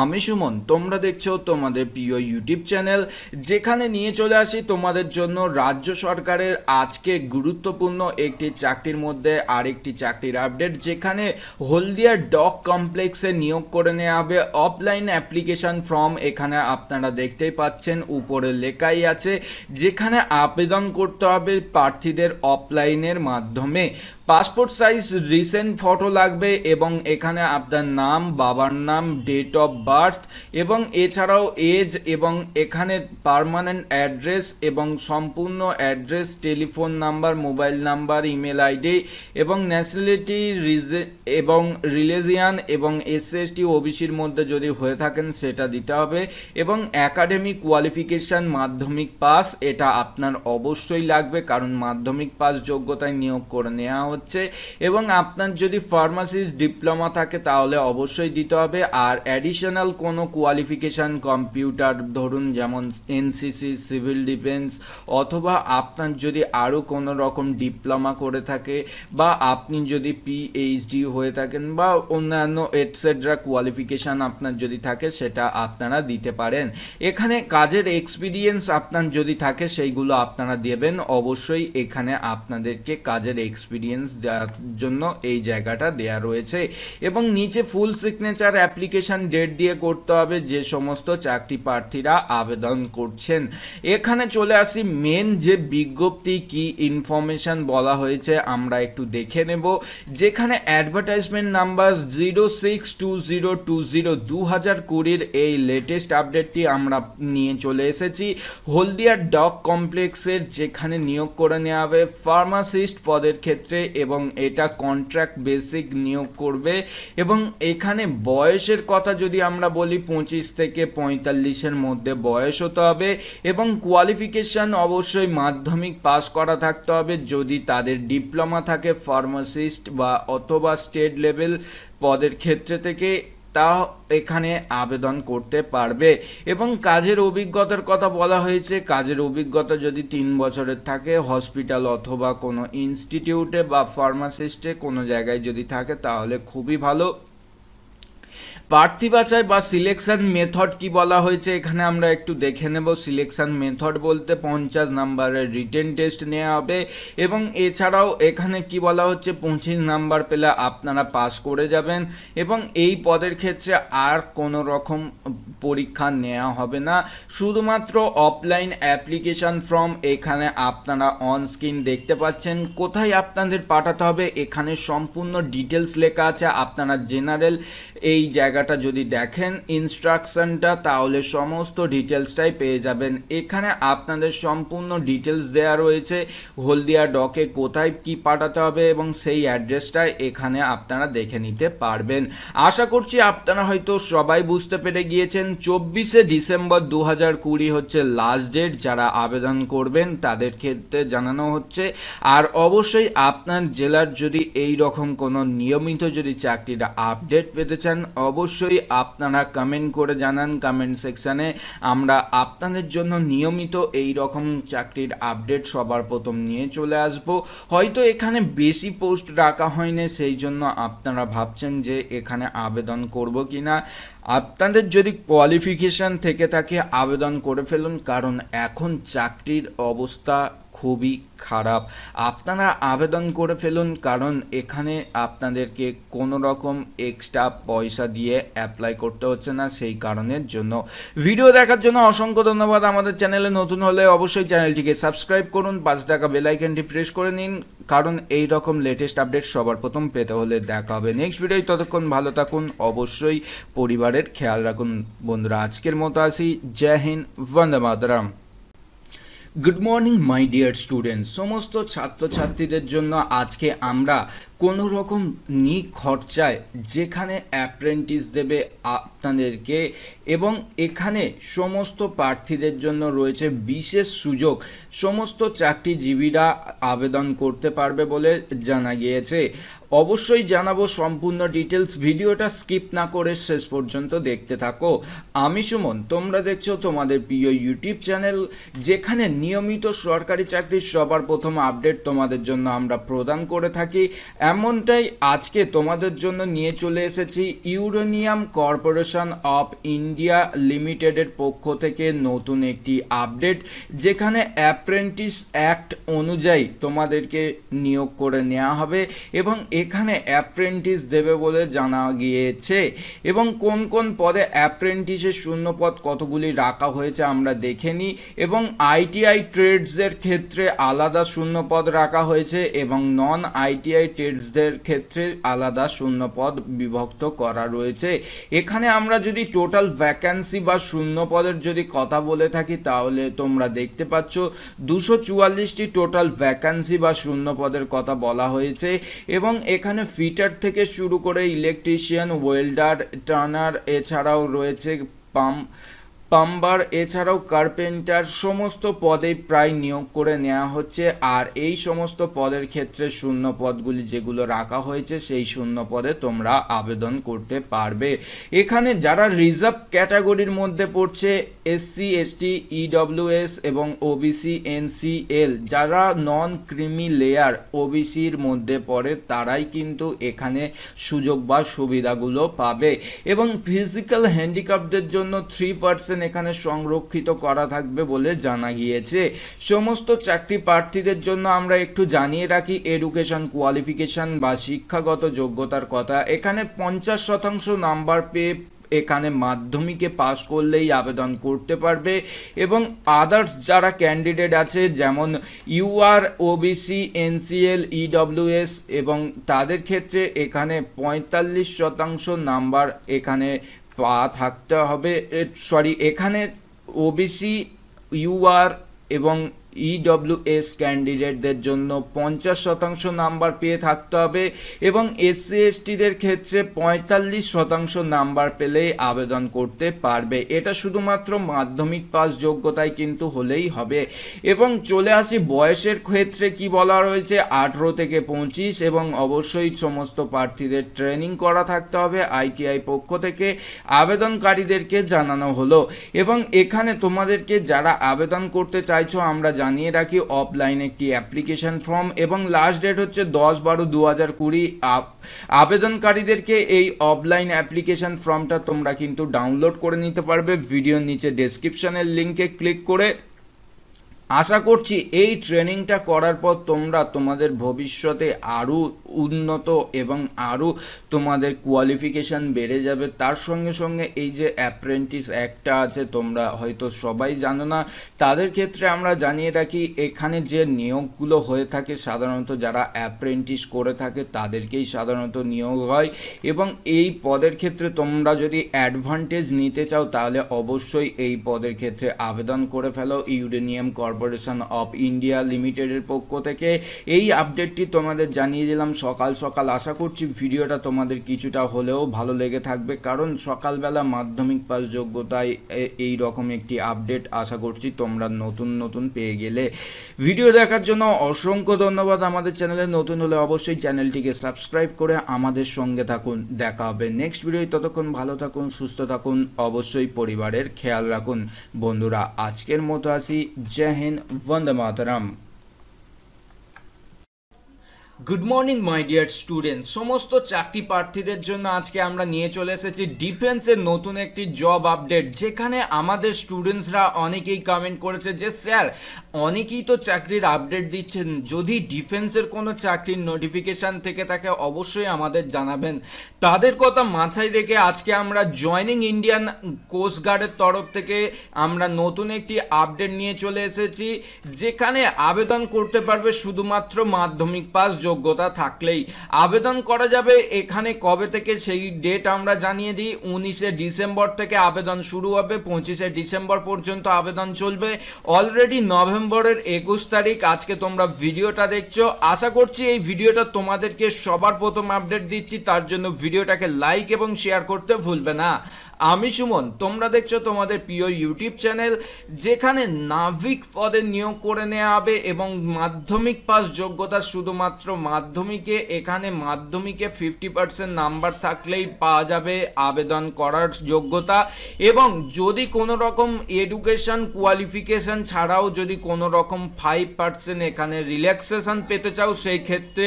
আমি সুমন, তোমরা দেখছো তোমাদের প্রিয় ইউটিউব চ্যানেল, যেখানে নিয়ে চলে আসি তোমাদের জন্য রাজ্য সরকারের আজকে গুরুত্বপূর্ণ একটি চাকরির মধ্যে আরেকটি চাকরির আপডেট, যেখানে হলদিয়া ডক কমপ্লেক্সে নিয়োগ করে নেওয়া হবে। অফলাইন অ্যাপ্লিকেশন ফর্ম এখানে আপনারা দেখতেই পাচ্ছেন, উপরে লেখাই আছে, যেখানে আবেদন করতে হবে প্রার্থীদের অফলাইনের মাধ্যমে। পাসপোর্ট সাইজ রিসেন্ট ফটো লাগবে এবং এখানে আপনার নাম, বাবার নাম, ডেট অফ বার্থ এবং এছাড়াও এজ এবং এখানে পার্মানেন্ট অ্যাড্রেস এবং সম্পূর্ণ address, telephone number, mobile number, email ID এবং ন্যাশনালিটি এবং রিলিজিয়ান এবং SC/ST OBCর মধ্যে যদি হয়ে থাকেন সেটা দিতে হবে এবং একাডেমিক কোয়ালিফিকেশান মাধ্যমিক পাস, এটা আপনার অবশ্যই লাগবে কারণ মাধ্যমিক পাস যোগ্যতায় নিয়োগ করে নেওয়া হচ্ছে। এবং আপনার যদি ফার্মাসিস্ট ডিপ্লোমা থাকে তাহলে অবশ্যই দিতে হবে। আর অ্যাডিশনাল কোনো কোয়ালিফিকেশান, কম্পিউটার ধরুন যেমন NCC, সিভিল ডিফেন্স, অথবা আপনার যদি আরও কোনো রকম ডিপ্লোমা করে থাকে বা আপনি যদি PhD হয়ে থাকেন বা অন্যান্য এটসেট্রা কোয়ালিফিকেশান আপনার যদি থাকে সেটা আপনারা দিতে পারেন। এখানে কাজের এক্সপিরিয়েন্স আপনার যদি থাকে সেইগুলো আপনারা দেবেন অবশ্যই। এখানে আপনাদেরকে কাজের এক্সপিরিয়েন্স দেওয়ার জন্য এই জায়গাটা দেয়া রয়েছে এবং নিচে ফুল সিগনেচার অ্যাপ্লিকেশন ডেট দিয়ে করতে হবে যে সমস্ত চাকরি প্রার্থীরা আবেদন করছেন। এখানে চলে আসি মেন যে বিজ্ঞপ্তি কি ইনফরমেশন বলা হয়েছে আমরা একটু দেখে নেব, যেখানে অ্যাডভার্টাইজমেন্ট নাম্বার 062020 এই লেটেস্ট আপডেটটি আমরা নিয়ে চলে এসেছি হলদিয়া ডক কমপ্লেক্সের, যেখানে নিয়োগ করে নেওয়া হবে ফার্মাসিস্ট পদের ক্ষেত্রে এবং এটা কন্ট্রাক্ট বেসিক নিয়োগ করবে। এবং এখানে বয়সের কথা যদি আমরা বলি 25 থেকে 45-এর মধ্যে বয়স হতে হবে এবং কোয়ালিফিকেশান অবশ্যই মাধ্যমিক পাস করা থাকতে হবে। যদি তাদের ডিপ্লোমা থাকে ফার্মাসিস্ট বা অথবা স্টেট লেভেল পদের ক্ষেত্রে থেকে, তা এখানে আবেদন করতে পারবে। এবং কাজের অভিজ্ঞতার কথা বলা হয়েছে, কাজের অভিজ্ঞতা যদি 3 বছরের থাকে হসপিটাল অথবা কোনো ইনস্টিটিউটে বা ফার্মাসিস্টে কোনো জায়গায় যদি থাকে তাহলে খুবই ভালো। প্রার্থী বাছাই বা সিলেকশন মেথড কি বলা হয়েছে এখানে আমরা একটু দেখে নেব। সিলেকশন মেথড বলতে 50 নাম্বারের রিটেন টেস্ট নেওয়া হবে এবং এছাড়াও এখানে কি বলা হচ্ছে 25 নাম্বার পেলে আপনারা পাস করে যাবেন এবং এই পদের ক্ষেত্রে আর কোনো রকম পরীক্ষা নেওয়া হবে না, শুধুমাত্র অফলাইন অ্যাপ্লিকেশন ফর্ম এখানে আপনারা অন স্ক্রিন দেখতে পাচ্ছেন। কোথায় আপনাদের পাঠাতে হবে এখানে সম্পূর্ণ ডিটেলস লেখা আছে। আপনারা জেনারেল এই জায়গাটা যদি দেখেন ইনস্ট্রাকশনটা তাহলে সমস্ত ডিটেলসটাই পেয়ে যাবেন। এখানে আপনাদের সম্পূর্ণ ডিটেলস দেওয়া রয়েছে, হলদিয়া ডকে কোথায় কি পাঠাতে হবে এবং সেই অ্যাড্রেসটা এখানে আপনারা দেখে নিতে পারবেন। আশা করছি আপনারা হয়তো সবাই বুঝতে পেরে গিয়েছেন। 24শে ডিসেম্বর 2020 হচ্ছে লাস্ট ডেট, যারা আবেদন করবেন তাদের ক্ষেত্রে জানানো হচ্ছে। আর অবশ্যই আপনার জেলার যদি এই রকম কোনো নিয়মিত যদি চাকরির আপডেট পেতে চান অবশ্যই আপনারা কমেন্ট করে জানান কমেন্ট সেকশানে। আমরা আপনাদের জন্য নিয়মিত এই রকম চাকরির আপডেট সবার প্রথম নিয়ে চলে আসব। হয়তো এখানে বেশি পোস্ট রাখা হয়নি, সেই জন্য আপনারা ভাবছেন যে এখানে আবেদন করব কি না। আপনাদের যদি কোয়ালিফিকেশান থেকে থাকে আবেদন করে ফেলুন, কারণ এখন চাকরির অবস্থা খুবই খারাপ। আপনারা আবেদন করে ফেলুন, কারণ এখানে আপনাদেরকে কোনো রকম এক্সট্রা পয়সা দিয়ে অ্যাপ্লাই করতে হচ্ছে না। সেই কারণের জন্য ভিডিও দেখার জন্য অসংখ্য ধন্যবাদ। আমাদের চ্যানেলে নতুন হলে অবশ্যই চ্যানেলটিকে সাবস্ক্রাইব করুন, পাশে থাকা বেল আইকনটি প্রেস করে নিন, কারণ এই রকম লেটেস্ট আপডেট সবার প্রথম পেতে হলে দেখা হবে নেক্সট ভিডিও। ততক্ষণ ভালো থাকুন, অবশ্যই পরিবারের খেয়াল রাখুন। বন্ধুরা আজকের মতো আসি, জয় হিন্দ, বন্দে মাতরম। Good morning my dear students, সমস্ত ছাত্রছাত্রীদের জন্য আজকে আমরা কোনো রকম খরচায় যেখানে অ্যাপ্রেন্টিস দেবে আপনাদেরকে, এবং এখানে সমস্ত প্রার্থীদের জন্য রয়েছে বিশেষ সুযোগ। সমস্ত চাকরিজীবীরা আবেদন করতে পারবে বলে জানা গিয়েছে। অবশ্যই জানাবো সম্পূর্ণ ডিটেলস, ভিডিওটা স্কিপ না করে শেষ পর্যন্ত দেখতে থাকো। আমি সুমন, তোমরা দেখছো তোমাদের প্রিয় ইউটিউব চ্যানেল, যেখানে নিয়মিত সরকারি চাকরির সবার প্রথম আপডেট তোমাদের জন্য আমরা প্রদান করে থাকি। এমনটাই আজকে তোমাদের জন্য নিয়ে চলে এসেছি ইউরেনিয়াম কর্পোরেশন অফ ইন্ডিয়া লিমিটেডের পক্ষ থেকে নতুন একটি আপডেট, যেখানে অ্যাপ্রেন্টিস অ্যাক্ট অনুযায়ী তোমাদেরকে নিয়োগ করে নেওয়া হবে এবং এখানে অ্যাপ্রেন্টিস দেবে বলে জানা গিয়েছে। এবং কোন কোন পদে অ্যাপ্রেন্টিসের শূন্যপদ কতগুলি রাখা হয়েছে আমরা দেখে নিই। এবং আইটিআই ট্রেডসের ক্ষেত্রে আলাদা শূন্যপদ রাখা হয়েছে এবং নন আইটিআই ট্রেডসদের ক্ষেত্রে আলাদা শূন্যপদ বিভক্ত করা রয়েছে। এখানে আমরা যদি টোটাল ভ্যাকান্সি বা শূন্যপদের যদি কথা বলে থাকি, তাহলে তোমরা দেখতে পাচ্ছ 244টি টোটাল ভ্যাকান্সি বা শূন্যপদের কথা বলা হয়েছে। এবং এখানে ফিটার থেকে শুরু করে ইলেকট্রিশিয়ান, ওয়েল্ডার, টার্নার, এছাড়াও রয়েছে পাম্বার, এছাড়াও কার্পেন্টার, সমস্ত পদে প্রায় নিয়োগ করে নেওয়া হচ্ছে। আর এই সমস্ত পদের ক্ষেত্রে শূন্য পদগুলি যেগুলো রাখা হয়েছে, সেই শূন্য পদে তোমরা আবেদন করতে পারবে। এখানে যারা রিজার্ভ ক্যাটাগরির মধ্যে পড়ছে, এসসি, এসটি, ইডব্লিউএস এবং ওবিসি, এনসিএল, যারা নন ক্রিমি লেয়ার ওবিসির মধ্যে পড়ে, তারাই কিন্তু এখানে সুযোগ বা সুবিধাগুলো পাবে। এবং ফিজিক্যাল হ্যান্ডিক্যাপদের জন্য 3% এখানে সংরক্ষিত করা থাকবে বলে জানা গিয়েছে। সমস্ত চাকরি প্রার্থীদের জন্য আমরা একটু জানিয়ে রাখি এডুকেশন কোয়ালিফিকেশন বা শিক্ষাগত যোগ্যতার কথা। এখানে 50% নাম্বার পেয়ে এখানে মাধ্যমিকে পাস করলেই আবেদন করতে পারবে। এবং আদার্স যারা ক্যান্ডিডেট আছে, যেমন ইউআর, ওবিসি, এনসিএল, ইডব্লিউএস, এবং তাদের ক্ষেত্রে এখানে 45% নাম্বার এখানে থাকতে হবে। এখানে ওবিসি, ইউআর এবং ইডব্লিউএস ক্যান্ডিডেটদের জন্য 50% নাম্বার পেয়ে থাকতে হবে এবং এসসি এসটিদের ক্ষেত্রে 45% নাম্বার পেলেই আবেদন করতে পারবে। এটা শুধুমাত্র মাধ্যমিক পাস যোগ্যতায় কিন্তু হলেই হবে। এবং চলে আসি বয়সের ক্ষেত্রে কি বলা রয়েছে, 18 থেকে 25, এবং অবশ্যই সমস্ত প্রার্থীদের ট্রেনিং করা থাকতে হবে আইটিআই পক্ষ থেকে, আবেদনকারীদেরকে জানানো হলো। এবং এখানে তোমাদেরকে যারা আবেদন করতে চাইছো, আমরা জানিয়ে রাখি অফলাইন একটি অ্যাপ্লিকেশন ফর্ম, এবং লাস্ট ডেট হচ্ছে 10/12/2020। আবেদনকারীদেরকে এই অফলাইন অ্যাপ্লিকেশন ফর্মটা তোমরা কিন্তু ডাউনলোড করে নিতে পারবে ভিডিওর নিচে ডেসক্রিপশনের লিঙ্কে ক্লিক করে। আশা করছি এই ট্রেনিংটা করার পর তোমরা তোমাদের ভবিষ্যতে আরও উন্নত এবং আরও তোমাদের কোয়ালিফিকেশান বেড়ে যাবে। তার সঙ্গে সঙ্গে এই যে অ্যাপ্রেন্টিস অ্যাক্টটা আছে, তোমরা হয়তো সবাই জানো না, তাদের ক্ষেত্রে আমরা জানিয়ে রাখি এখানে যে নিয়োগগুলো হয়ে থাকে সাধারণত যারা অ্যাপ্রেন্টিস করে থাকে তাদেরকেই সাধারণত নিয়োগ হয়। এবং এই পদের ক্ষেত্রে তোমরা যদি অ্যাডভান্টেজ নিতে চাও, তাহলে অবশ্যই এই পদের ক্ষেত্রে আবেদন করে ফেলো ইউরেনিয়াম কর্পোরেশন অফ ইন্ডিয়া লিমিটেডের পক্ষ থেকে। এই আপডেটটি তোমাদের জানিয়ে দিলাম সকাল সকাল। আশা করছি ভিডিওটা তোমাদের কিছুটা হলেও ভালো লেগে থাকবে, কারণ সকালবেলা মাধ্যমিক পাস যোগ্যতায় এই রকম একটি আপডেট আশা করছি তোমরা নতুন পেয়ে গেলে। ভিডিও দেখার জন্য অসংখ্য ধন্যবাদ। আমাদের চ্যানেলে নতুন হলে অবশ্যই চ্যানেলটিকে সাবস্ক্রাইব করে আমাদের সঙ্গে থাকুন। দেখা হবে নেক্সট ভিডিও। ততক্ষণ ভালো থাকুন, সুস্থ থাকুন, অবশ্যই পরিবারের খেয়াল রাখুন। বন্ধুরা, আজকের মতো আসি। জয় হিন্দ, বন্দে মাতরম। Good morning my dear student. সমস্ত চাকরি প্রার্থীদের জন্য আজকে আমরা নিয়ে চলে এসেছি ডিফেন্সের নতুন একটি জব আপডেট, যেখানে আমাদের স্টুডেন্টসরা অনেকেই কমেন্ট করেছে যে স্যার অনেকেই তো চাকরির আপডেট দিচ্ছেন, যদি ডিফেন্সের কোনো চাকরির নোটিফিকেশান থেকে থাকে অবশ্যই আমাদের জানাবেন। তাদের কথা মাথায় রেখে আজকে আমরা জয়নিং ইন্ডিয়ান কোস্ট গার্ডের তরফ থেকে আমরা নতুন একটি আপডেট নিয়ে চলে এসেছি, যেখানে আবেদন করতে পারবে শুধুমাত্র মাধ্যমিক পাস যোগ্যতা থাকলেই আবেদন করা যাবে। এখানে কবে থেকে সেই ডেট আমরা জানিয়ে দিই। 19শে ডিসেম্বর থেকে আবেদন শুরু হবে, 25শে ডিসেম্বর পর্যন্ত আবেদন চলবে। অলরেডি নভেম্বরের 21 তারিখ আজকে তোমরা ভিডিওটা দেখছো। আশা করছি এই ভিডিওটা তোমাদেরকে সবার প্রথম আপডেট দিচ্ছি, তার জন্য ভিডিওটাকে লাইক এবং শেয়ার করতে ভুলবে না। আমি সুমন, তোমরা দেখছো তোমাদের প্রিয় ইউটিউব চ্যানেল, যেখানে নাবিক পদে নিয়োগ করে নেওয়া হবে এবং মাধ্যমিক পাস যোগ্যতা, শুধুমাত্র মাধ্যমিকে। এখানে মাধ্যমিকে 50% নাম্বার থাকলেই পাওয়া যাবে আবেদন করার যোগ্যতা। এবং যদি কোনো রকম এডুকেশন কোয়ালিফিকেশন ছাড়াও যদি কোনো রকম 5% এখানে রিল্যাক্সেশন পেতে চাও, সেই ক্ষেত্রে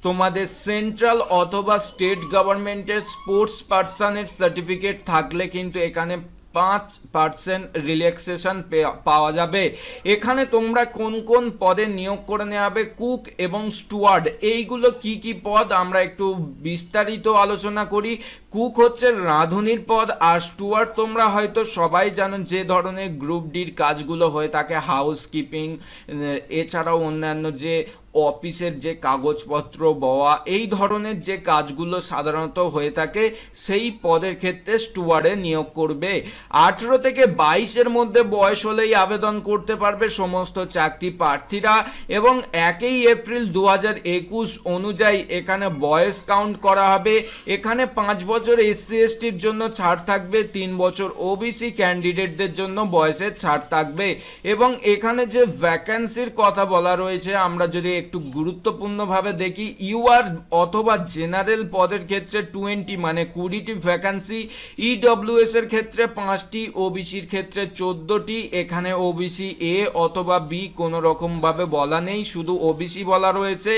তোমাদের সেন্ট্রাল অথবা স্টেট গভর্নমেন্টের স্পোর্টস পার্সনের সার্টিফিকেট থাকলে কিন্তু এখানে 5% রিল্যাক্সেশন পাওয়া যাবে। এখানে তোমরা কোন কোন পদে নিয়োগ করে নেওয়া হবে, কুক এবং স্টুয়ার্ড, এইগুলো কি কি পদ আমরা একটু বিস্তারিত আলোচনা করি। কুক হচ্ছে রাঁধুনির পদ, আর স্টুয়ার্ড তোমরা হয়তো সবাই জানো যে ধরনের গ্রুপ ডির কাজগুলো হয়ে থাকে, হাউস কিপিং, এছাড়াও অন্যান্য যে অফিসের যে কাগজপত্র বওয়া, এই ধরনের যে কাজগুলো সাধারণত হয়ে থাকে, সেই পদের ক্ষেত্রে স্টুয়ার্ডে নিয়োগ করবে। 18 থেকে 22-এর মধ্যে বয়স হলেই আবেদন করতে পারবে সমস্ত চাকরি প্রার্থীরা। এবং 1 এপ্রিল 2021 অনুযায়ী এখানে বয়স কাউন্ট করা হবে। এখানে 5 বছর এসসি এসটির জন্য ছাড় থাকবে, 3 বছর ওবিসি ক্যান্ডিডেটদের জন্য বয়সের ছাড় থাকবে। এবং এখানে যে ভ্যাকেন্সির কথা বলা রয়েছে, আমরা যদি একটু গুরুত্বপূর্ণভাবে দেখি, ইউআর অথবা জেনারেল পদের ক্ষেত্রে 20 মানে 20টি ভ্যাকেন্সি, ইডব্লিউএস এর ক্ষেত্রে 5টি, ওবিসির ক্ষেত্রে 14টি। এখানে ওবিসি এ অথবা বি কোনো রকম ভাবে বলা নেই, শুধু ওবিসি বলা রয়েছে।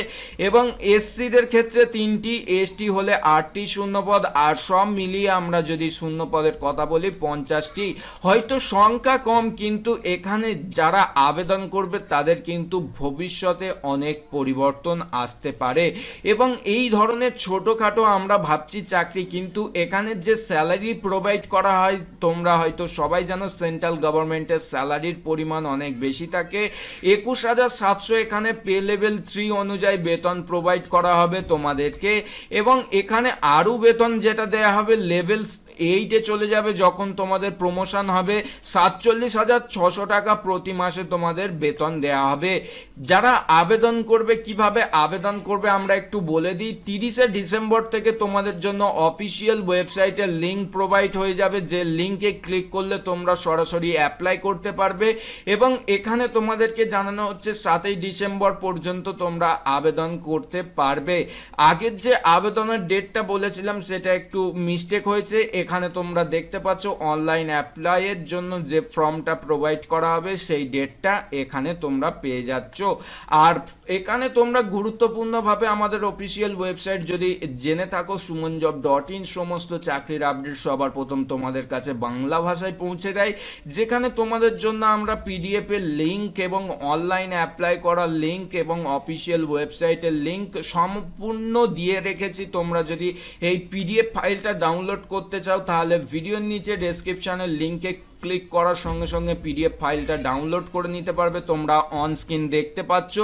এবং এসসিদের ক্ষেত্রে 3টি, এসটি হলে 8টি শূন্যপদ, আর সব মিলিয়ে আমরা যদি শূন্যপদের কথা বলি 50টি। হয়তো সংখ্যা কম, কিন্তু এখানে যারা আবেদন করবে তাদের কিন্তু ভবিষ্যতে অনেক পরিবর্তন আসতে পারে। এবং এই ধরনের ছোটখাটো আমরা ভাবছি চাকরি, কিন্তু এখানে যে স্যালারি প্রোভাইড করা হয়, তোমরা হয়তো সবাই জানো সেন্ট্রাল গভর্নমেন্টের স্যালারির পরিমাণ অনেক বেশি থাকে। 21,700 এখানে পে লেভেল 3 অনুযায়ী বেতন প্রোভাইড করা হবে তোমাদেরকে। এবং এখানে আরও বেতন যেটা দেয়া হবে, লেভেল 8-এ চলে যাবে যখন তোমাদের প্রমোশন হবে, 47,600 টাকা প্রতি মাসে তোমাদের বেতন দেয়া হবে। যারা আবেদন করবে, কিভাবে আবেদন করবে আমরা একটু বলে দিই। 30শে ডিসেম্বর থেকে তোমাদের জন্য অফিসিয়াল ওয়েবসাইটের লিঙ্ক প্রোভাইড হয়ে যাবে, যে লিঙ্কে ক্লিক করলে তোমরা সরাসরি অ্যাপ্লাই করতে পারবে। এবং এখানে তোমাদেরকে জানানো হচ্ছে 7ই ডিসেম্বর পর্যন্ত তোমরা আবেদন করতে পারবে। আগের যে আবেদনের ডেটটা বলেছিলাম সেটা একটু মিস্টেক হয়েছে। এখানে তোমরা দেখতে পাচ্ছ অনলাইন অ্যাপ্লাইয়ের জন্য যে ফর্মটা প্রোভাইড করা হবে, সেই ডেটটা এখানে তোমরা পেয়ে যাচ্ছ। আর এখানে তোমরা গুরুত্বপূর্ণভাবে আমাদের অফিসিয়াল ওয়েবসাইট যদি জেনে থাকো, sumonjob.in, সমস্ত চাকরির আপডেট সবার প্রথম তোমাদের কাছে বাংলা ভাষায় পৌঁছে দেয়, যেখানে তোমাদের জন্য আমরা পিডিএফ এর লিঙ্ক এবং অনলাইন অ্যাপ্লাই করার লিঙ্ক এবং অফিসিয়াল ওয়েবসাইটের লিঙ্ক সম্পূর্ণ দিয়ে রেখেছি। তোমরা যদি এই পিডিএফ ফাইলটা ডাউনলোড করতে চাও, তাহলে ভিডিওর নিচে ডেসক্রিপশনের লিঙ্কে ক্লিক করার সঙ্গে সঙ্গে পিডিএফ ফাইলটা ডাউনলোড করে নিতে পারবে। তোমরা অন স্ক্রিন দেখতে পাচ্ছ।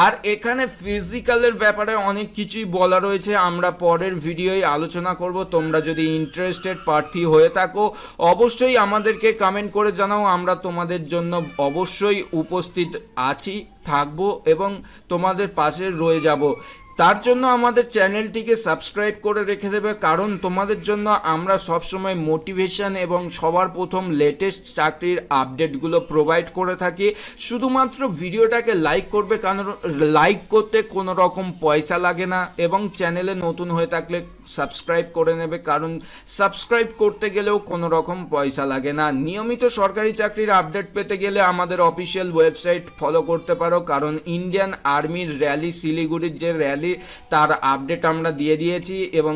আর এখানে ফিজিক্যালের ব্যাপারে অনেক কিছুই বলা রয়েছে, আমরা পরের ভিডিওয় আলোচনা করব। তোমরা যদি ইন্টারেস্টেড প্রার্থী হয়ে থাকো, অবশ্যই আমাদেরকে কমেন্ট করে জানাও, আমরা তোমাদের জন্য অবশ্যই উপস্থিত আছি, থাকবো এবং তোমাদের পাশে রয়ে যাব। তার জন্য আমাদের চ্যানেলটিকে সাবস্ক্রাইব করে রেখে দেবে, কারণ তোমাদের জন্য আমরা সবসময় মোটিভেশন এবং সবার প্রথম লেটেস্ট চাকরির আপডেটগুলো প্রোভাইড করে থাকি। শুধুমাত্র ভিডিওটাকে লাইক করবে, কারণ লাইক করতে কোনো রকম পয়সা লাগে না। এবং চ্যানেলে নতুন হয়ে থাকলে সাবস্ক্রাইব করে নেবে, কারণ সাবস্ক্রাইব করতে গেলেও কোনো রকম পয়সা লাগে না। নিয়মিত সরকারি চাকরির আপডেট পেতে গেলে আমাদের অফিসিয়াল ওয়েবসাইট ফলো করতে পারো, কারণ ইন্ডিয়ান আর্মির র্যালি, শিলিগুড়ির যে র্যালি, তার আপডেট আমরা দিয়ে দিয়েছি। এবং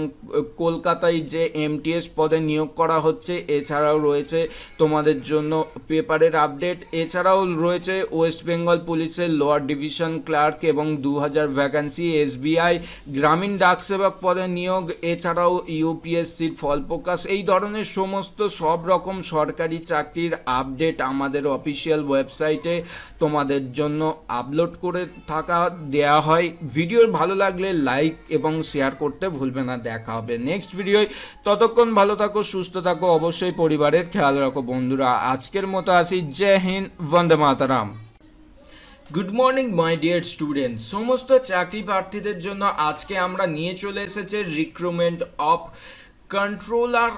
কলকাতায় যে এমটিএস পদে নিয়োগ করা হচ্ছে, এছাড়াও রয়েছে তোমাদের জন্য পেপারের আপডেট। এছাড়াও রয়েছে ওয়েস্ট বেঙ্গল পুলিশের লোয়ার ডিভিশন ক্লার্ক এবং 2000 ভ্যাকেন্সি, এসবিআই গ্রামীণ ডাক সেবক পদে নিয়োগ, এছাড়াও ইউপিএসসির ফল প্রকাশ। এই ধরনের সমস্ত সব রকম সরকারি চাকরির আপডেট আমাদের অফিসিয়াল ওয়েবসাইটে তোমাদের জন্য আপলোড করে দেয়া হয়। ভিডিও ভালো লাগলে লাইক এবং শেয়ার করতে ভুলবে না। দেখা হবে নেক্সট ভিডিওয়, ততক্ষণ ভালো থাকো, সুস্থ থাকো, অবশ্যই পরিবারের খেয়াল রাখো বন্ধুরা। আজকের মতো আসি, জয় হিন্দ, বন্দে মাতারাম। Good morning my dear student, সমস্ত চাকরি প্রার্থীদের জন্য আজকে আমরা নিয়ে চলে এসেছে recruitment of controller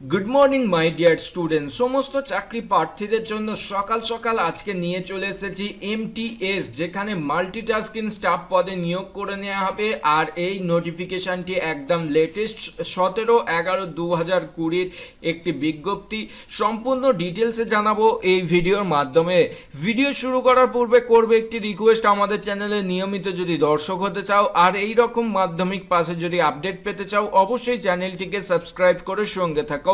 good morning my dear student, সমস্ত চাকরি প্রার্থীদের জন্য সকাল সকাল আজকে নিয়ে চলে এসেছি MTS, যেখানে মাল্টিটাস্কিং স্টাফ পদে নিয়োগ করে নেওয়া হবে। আর এই নোটিফিকেশনটি একদম লেটেস্ট 17/11/2020 একটি বিজ্ঞপ্তি। সম্পূর্ণ ডিটেলসে জানাবো এই ভিডিওর মাধ্যমে। ভিডিও শুরু করার পূর্বে করবে একটি রিকোয়েস্ট, আমাদের চ্যানেলে নিয়মিত যদি দর্শক হতে চাও আর এই রকম মাধ্যমিক পাশে যদি আপডেট পেতে চাও, অবশ্যই চ্যানেলটিকে সাবস্ক্রাইব করে সঙ্গে থাকো।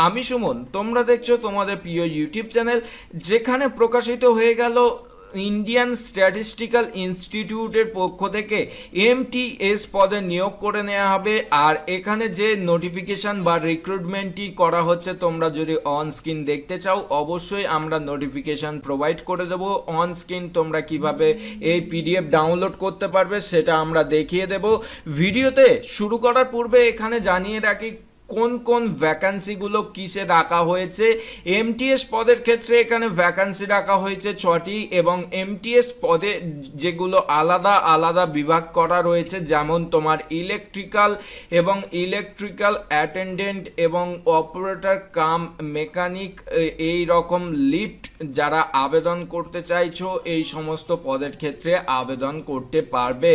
আমি সুমন, তোমরা দেখছো তোমাদের প্রিয় ইউটিউব চ্যানেল, যেখানে প্রকাশিত হয়ে গেল ইন্ডিয়ান স্ট্যাটিস্টিক্যাল ইনস্টিটিউটের পক্ষ থেকে MTS পদে নিয়োগ করে নেওয়া হবে। আর এখানে যে নোটিফিকেশন বা রিক্রুটমেন্টটি করা হচ্ছে, তোমরা যদি অন স্ক্রিন দেখতে চাও, অবশ্যই আমরা নোটিফিকেশন প্রোভাইড করে দেব। অন স্ক্রিন তোমরা কিভাবে এই PDF ডাউনলোড করতে পারবে সেটা আমরা দেখিয়ে দেব ভিডিওতে। শুরু করার পূর্বে এখানে জানিয়ে রাখি কোন কোন ভ্যাকান্সিগুলো কিসে রাখা হয়েছে। MTS পদের ক্ষেত্রে এখানে ভ্যাকান্সি রাখা হয়েছে 6টি, এবং MTS পদে যেগুলো আলাদা আলাদা বিভাগ করা রয়েছে, যেমন তোমার ইলেকট্রিক্যাল এবং ইলেকট্রিক্যাল অ্যাটেন্ডেন্ট এবং অপারেটর কাম মেকানিক, এই রকম লিফট যারা আবেদন করতে চাইছো এই সমস্ত পদের ক্ষেত্রে আবেদন করতে পারবে।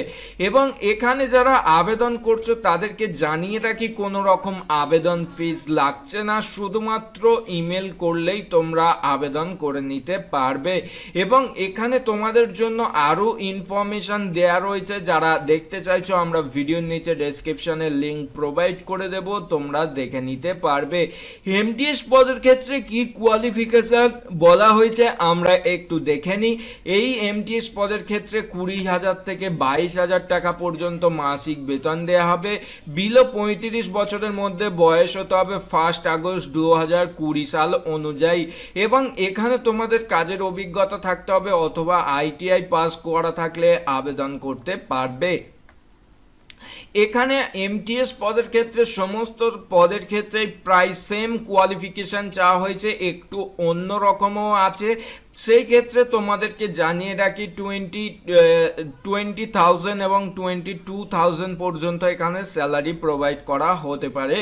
এবং এখানে যারা আবেদন করছো তাদেরকে জানিয়ে রাখি, কোনো রকম আবেদন ফিস লাগছে না, শুধুমাত্র ইমেল করলেই তোমরা আবেদন করে নিতে পারবে। এবং এখানে তোমাদের জন্য আরও ইনফরমেশন দেয়া রয়েছে, যারা দেখতে চাইছো আমরা ভিডিওর নিচে ডেসক্রিপশনে লিঙ্ক প্রোভাইড করে দেব, তোমরা দেখে নিতে পারবে। MTS পদের ক্ষেত্রে কি কোয়ালিফিকেশন বলা হয়েছে আমরা একটু দেখে নিই। এই MTS পদের ক্ষেত্রে 20,000 থেকে 22,000 টাকা পর্যন্ত মাসিক বেতন দেওয়া হবে। বিলো 35 বছরের মধ্যে বয়স হতে হবে 1 আগস্ট 2020 সাল অনুযায়ী। এবং এখানে তোমাদের কাজের অভিজ্ঞতা থাকতে হবে অথবা ITI পাস করা থাকলে আবেদন করতে পারবে। এখানে MTS পদের ক্ষেত্রে সমস্ত পদের ক্ষেত্রে প্রায় সেম কোয়ালিফিকেশন চাওয়া হয়েছে, একটু অন্য রকমও আছে। সেই ক্ষেত্রে তোমাদেরকে জানিয়ে রাখি 20,000 এবং 22,000 পর্যন্ত এখানে স্যালারি প্রোভাইড করা হতে পারে।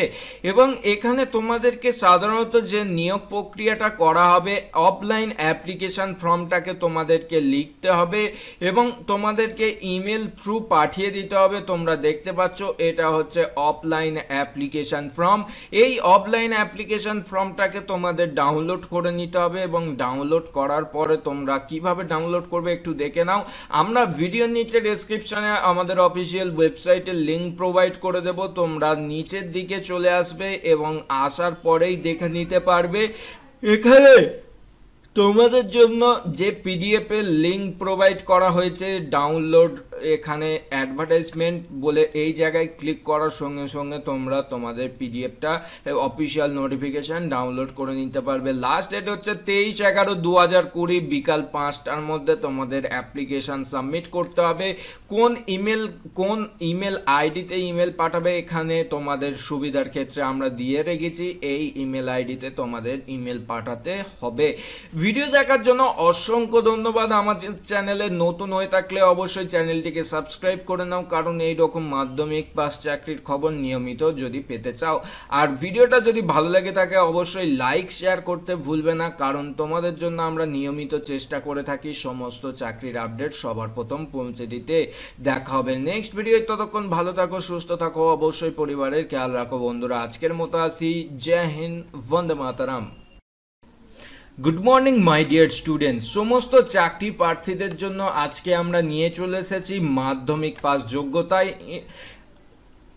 এবং এখানে তোমাদেরকে সাধারণত যে নিয়োগ প্রক্রিয়াটা করা হবে, অফলাইন অ্যাপ্লিকেশন ফর্মটাকে তোমাদেরকে লিখতে হবে এবং তোমাদেরকে ইমেল থ্রু পাঠিয়ে দিতে হবে। তোমরা দেখতে পাচ্ছ এটা হচ্ছে অফলাইন অ্যাপ্লিকেশন ফর্ম। এই অফলাইন অ্যাপ্লিকেশন ফর্মটাকে তোমাদের ডাউনলোড করে নিতে হবে এবং ডাউনলোড করার পরে তোমরা কিভাবে ডাউনলোড করবে একটু দেখে নাও। আমরা ভিডিওর নিচে ডেসক্রিপশনে আমাদের অফিসিয়াল ওয়েবসাইটের লিঙ্ক প্রোভাইড করে দেব, তোমরা নিচের দিকে চলে আসবে এবং আসার পরেই দেখে নিতে পারবে। এখানে তোমাদের জন্য যে PDF এর লিঙ্ক প্রোভাইড করা হয়েছে ডাউনলোড, এখানে অ্যাডভার্টাইজমেন্ট বলে এই জায়গায় ক্লিক করার সঙ্গে সঙ্গে তোমরা তোমাদের PDFটা অফিসিয়াল নোটিফিকেশন ডাউনলোড করে নিতে পারবে। লাস্ট ডেট হচ্ছে 23/11/2020 বিকাল 5টার মধ্যে তোমাদের অ্যাপ্লিকেশন সাবমিট করতে হবে। কোন ইমেল আইডিতে ইমেল পাঠাবে এখানে তোমাদের সুবিধার ক্ষেত্রে আমরা দিয়ে রেখেছি, এই ইমেল আইডিতে তোমাদের ইমেল পাঠাতে হবে। ভিডিও দেখার জন্য অসংখ্য ধন্যবাদ। আমাদের চ্যানেলে নতুন হয়ে থাকলে অবশ্যই চ্যানেলটিকে সাবস্ক্রাইব করে নাও, কারণ এই রকম মাধ্যমিক পাস চাকরির খবর নিয়মিত যদি পেতে চাও। আর ভিডিওটা যদি ভালো লেগে থাকে অবশ্যই লাইক শেয়ার করতে ভুলবে না, কারণ তোমাদের জন্য আমরা নিয়মিত চেষ্টা করে থাকি সমস্ত চাকরির আপডেট সবার প্রথম পৌঁছে দিতে। দেখা হবে নেক্সট ভিডিও, ততক্ষণ ভালো থাকো, সুস্থ থাকো, অবশ্যই পরিবারের খেয়াল রাখো বন্ধুরা। আজকের মতো আসি, জয় হিন্দ, বন্দে মাতারাম। Good morning my dear students, সমস্ত চাকরি প্রার্থীদের জন্য আজকে আমরা নিয়ে চলে এসেছি মাধ্যমিক পাস যোগ্যতায়